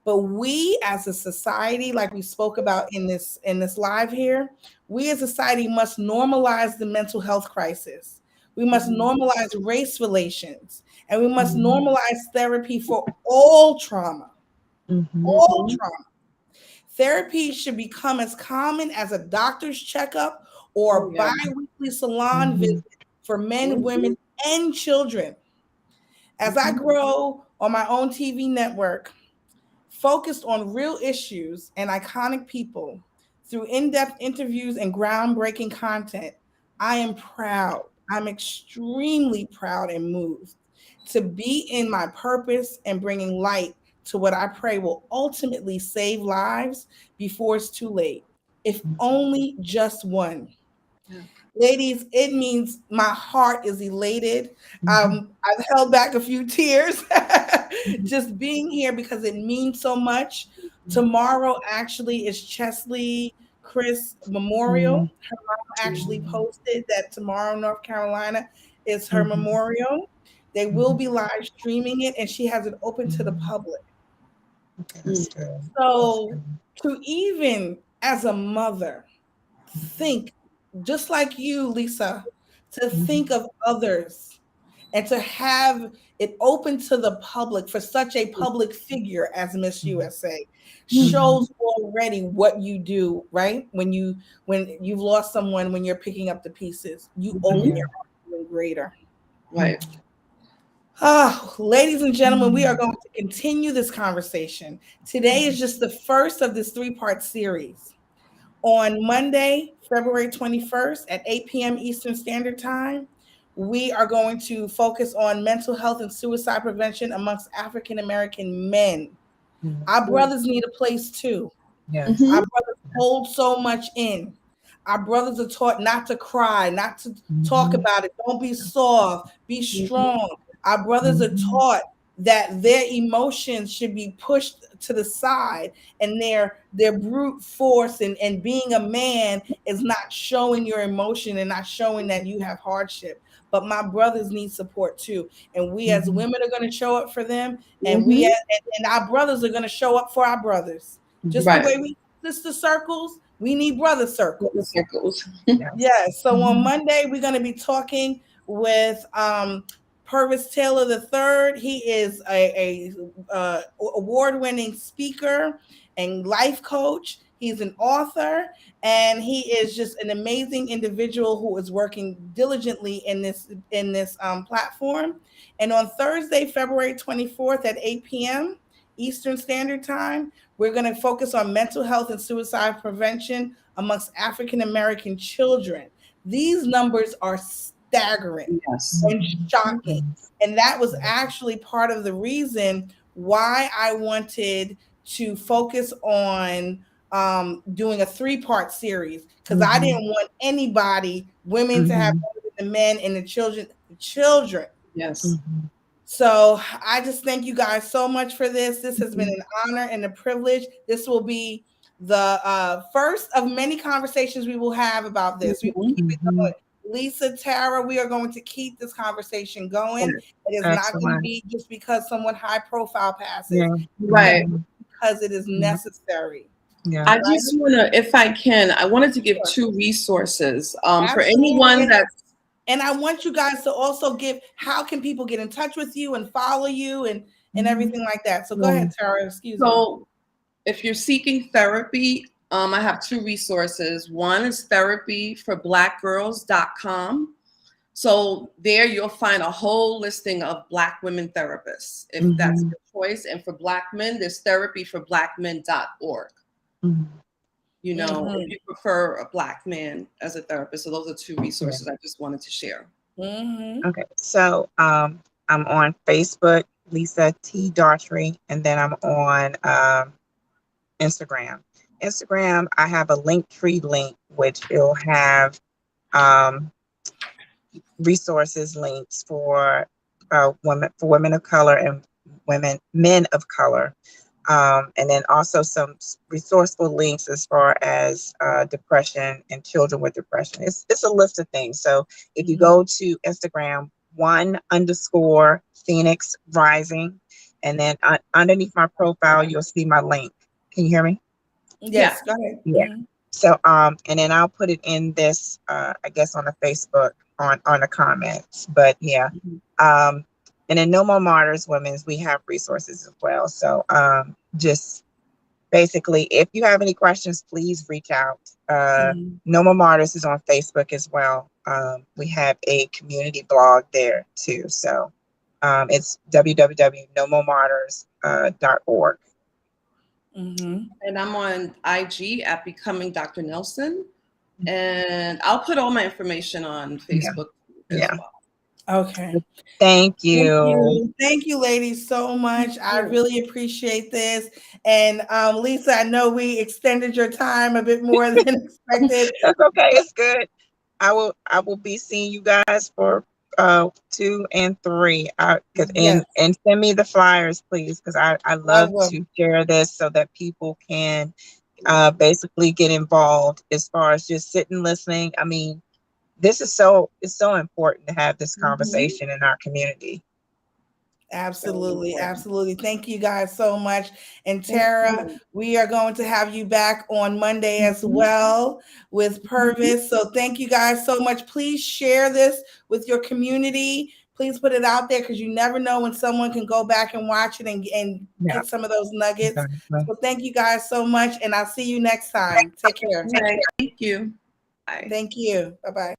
But we as a society, like we spoke about in this live here, we as a society must normalize the mental health crisis. We must normalize race relations, and we must normalize therapy for all trauma. All trauma. Therapy should become as common as a doctor's checkup or a bi-weekly salon visit for men, women, and children. As I grow on my own TV network, focused on real issues and iconic people through in-depth interviews and groundbreaking content, I am proud. I'm extremely proud and moved to be in my purpose and bringing light to what I pray will ultimately save lives before it's too late, if only just one. Ladies, it means my heart is elated. I've held back a few tears just being here because it means so much. Tomorrow actually is Chesley Chris Memorial. Her mom actually posted that tomorrow, North Carolina, is her memorial. They will be live streaming it, and she has it open to the public. So to even as a mother think, just like you, Lisa, to think of others and to have it open to the public for such a public figure as Miss USA shows already what you do, right? When you've lost someone, when you're picking up the pieces, you open your heart even greater. Right. Ladies and gentlemen, we are going to continue this conversation. Today is just the first of this 3-part series. On Monday, February 21st at 8 p.m. Eastern Standard Time, we are going to focus on mental health and suicide prevention amongst African American men. Our brothers need a place too. Our brothers hold so much in. Our brothers are taught not to cry, not to talk about it. Don't be soft, be strong. Our brothers are taught that their emotions should be pushed to the side, and their brute force and being a man is not showing your emotion and not showing that you have hardship. But my brothers need support too, and we as women are going to show up for them, and and our brothers are going to show up for our brothers. Just the way we sister circles, we need brother circles. Yes. So on Monday we're going to be talking with Purvis Taylor III. He is a award-winning speaker and life coach. He's an author, and he is just an amazing individual who is working diligently in this platform. And on Thursday, February 24th at 8 p.m. Eastern Standard Time, we're going to focus on mental health and suicide prevention amongst African American children. These numbers are staggering and shocking. And that was actually part of the reason why I wanted to focus on doing a 3-part series, because I didn't want anybody, women to have more than the men, and the children. Yes. So I just thank you guys so much for this. This has been an honor and a privilege. This will be the first of many conversations we will have about this. We will keep it going. Lisa, Tara, we are going to keep this conversation going. It is not going to be just because someone high profile passes, Right? Because it is necessary. I just want to, if I can, I wanted to give 2 resources for anyone that's. And I want you guys to also give, how can people get in touch with you and follow you and everything like that? So go ahead, Tara, excuse me. So if you're seeking therapy, I have 2 resources. One is therapyforblackgirls.com. So there you'll find a whole listing of Black women therapists, if that's your choice. And for Black men, there's therapyforblackmen.org. You know, if you prefer a Black man as a therapist. So those are 2 resources I just wanted to share. Okay, so I'm on Facebook, Lisa T. Daughtry, and then I'm on Instagram. Instagram, I have a Linktree link, which will have resources links for women of color and men of color. And then also some resourceful links as far as depression and children with depression. It's a list of things. So if you go to Instagram, _Phoenix Rising, and then underneath my profile, you'll see my link. Can you hear me? Yes, go ahead. Yeah. So and then I'll put it in this I guess on the Facebook on the comments. But yeah. And then No More Martyrs Women's, we have resources as well. So just basically, if you have any questions, please reach out. No More Martyrs is on Facebook as well. We have a community blog there too. So it's www.nomoremartyrs.org. And I'm on IG at Becoming Dr. Nelson. And I'll put all my information on Facebook as well. Okay. Thank you. Thank you, ladies, so much. I really appreciate this. And Lisa, I know we extended your time a bit more than expected. That's okay. It's good. I will be seeing you guys for 2 and 3. And send me the flyers, please, because I love to share this so that people can basically get involved as far as just sitting listening. I mean, it's so important to have this conversation in our community. Absolutely. Absolutely. Thank you guys so much. And Tara, we are going to have you back on Monday as well with Purvis. So thank you guys so much. Please share this with your community. Please put it out there, because you never know when someone can go back and watch it and get some of those nuggets. So thank you guys so much. And I'll see you next time. Take care. Thank you. Bye. Thank you. Bye-bye.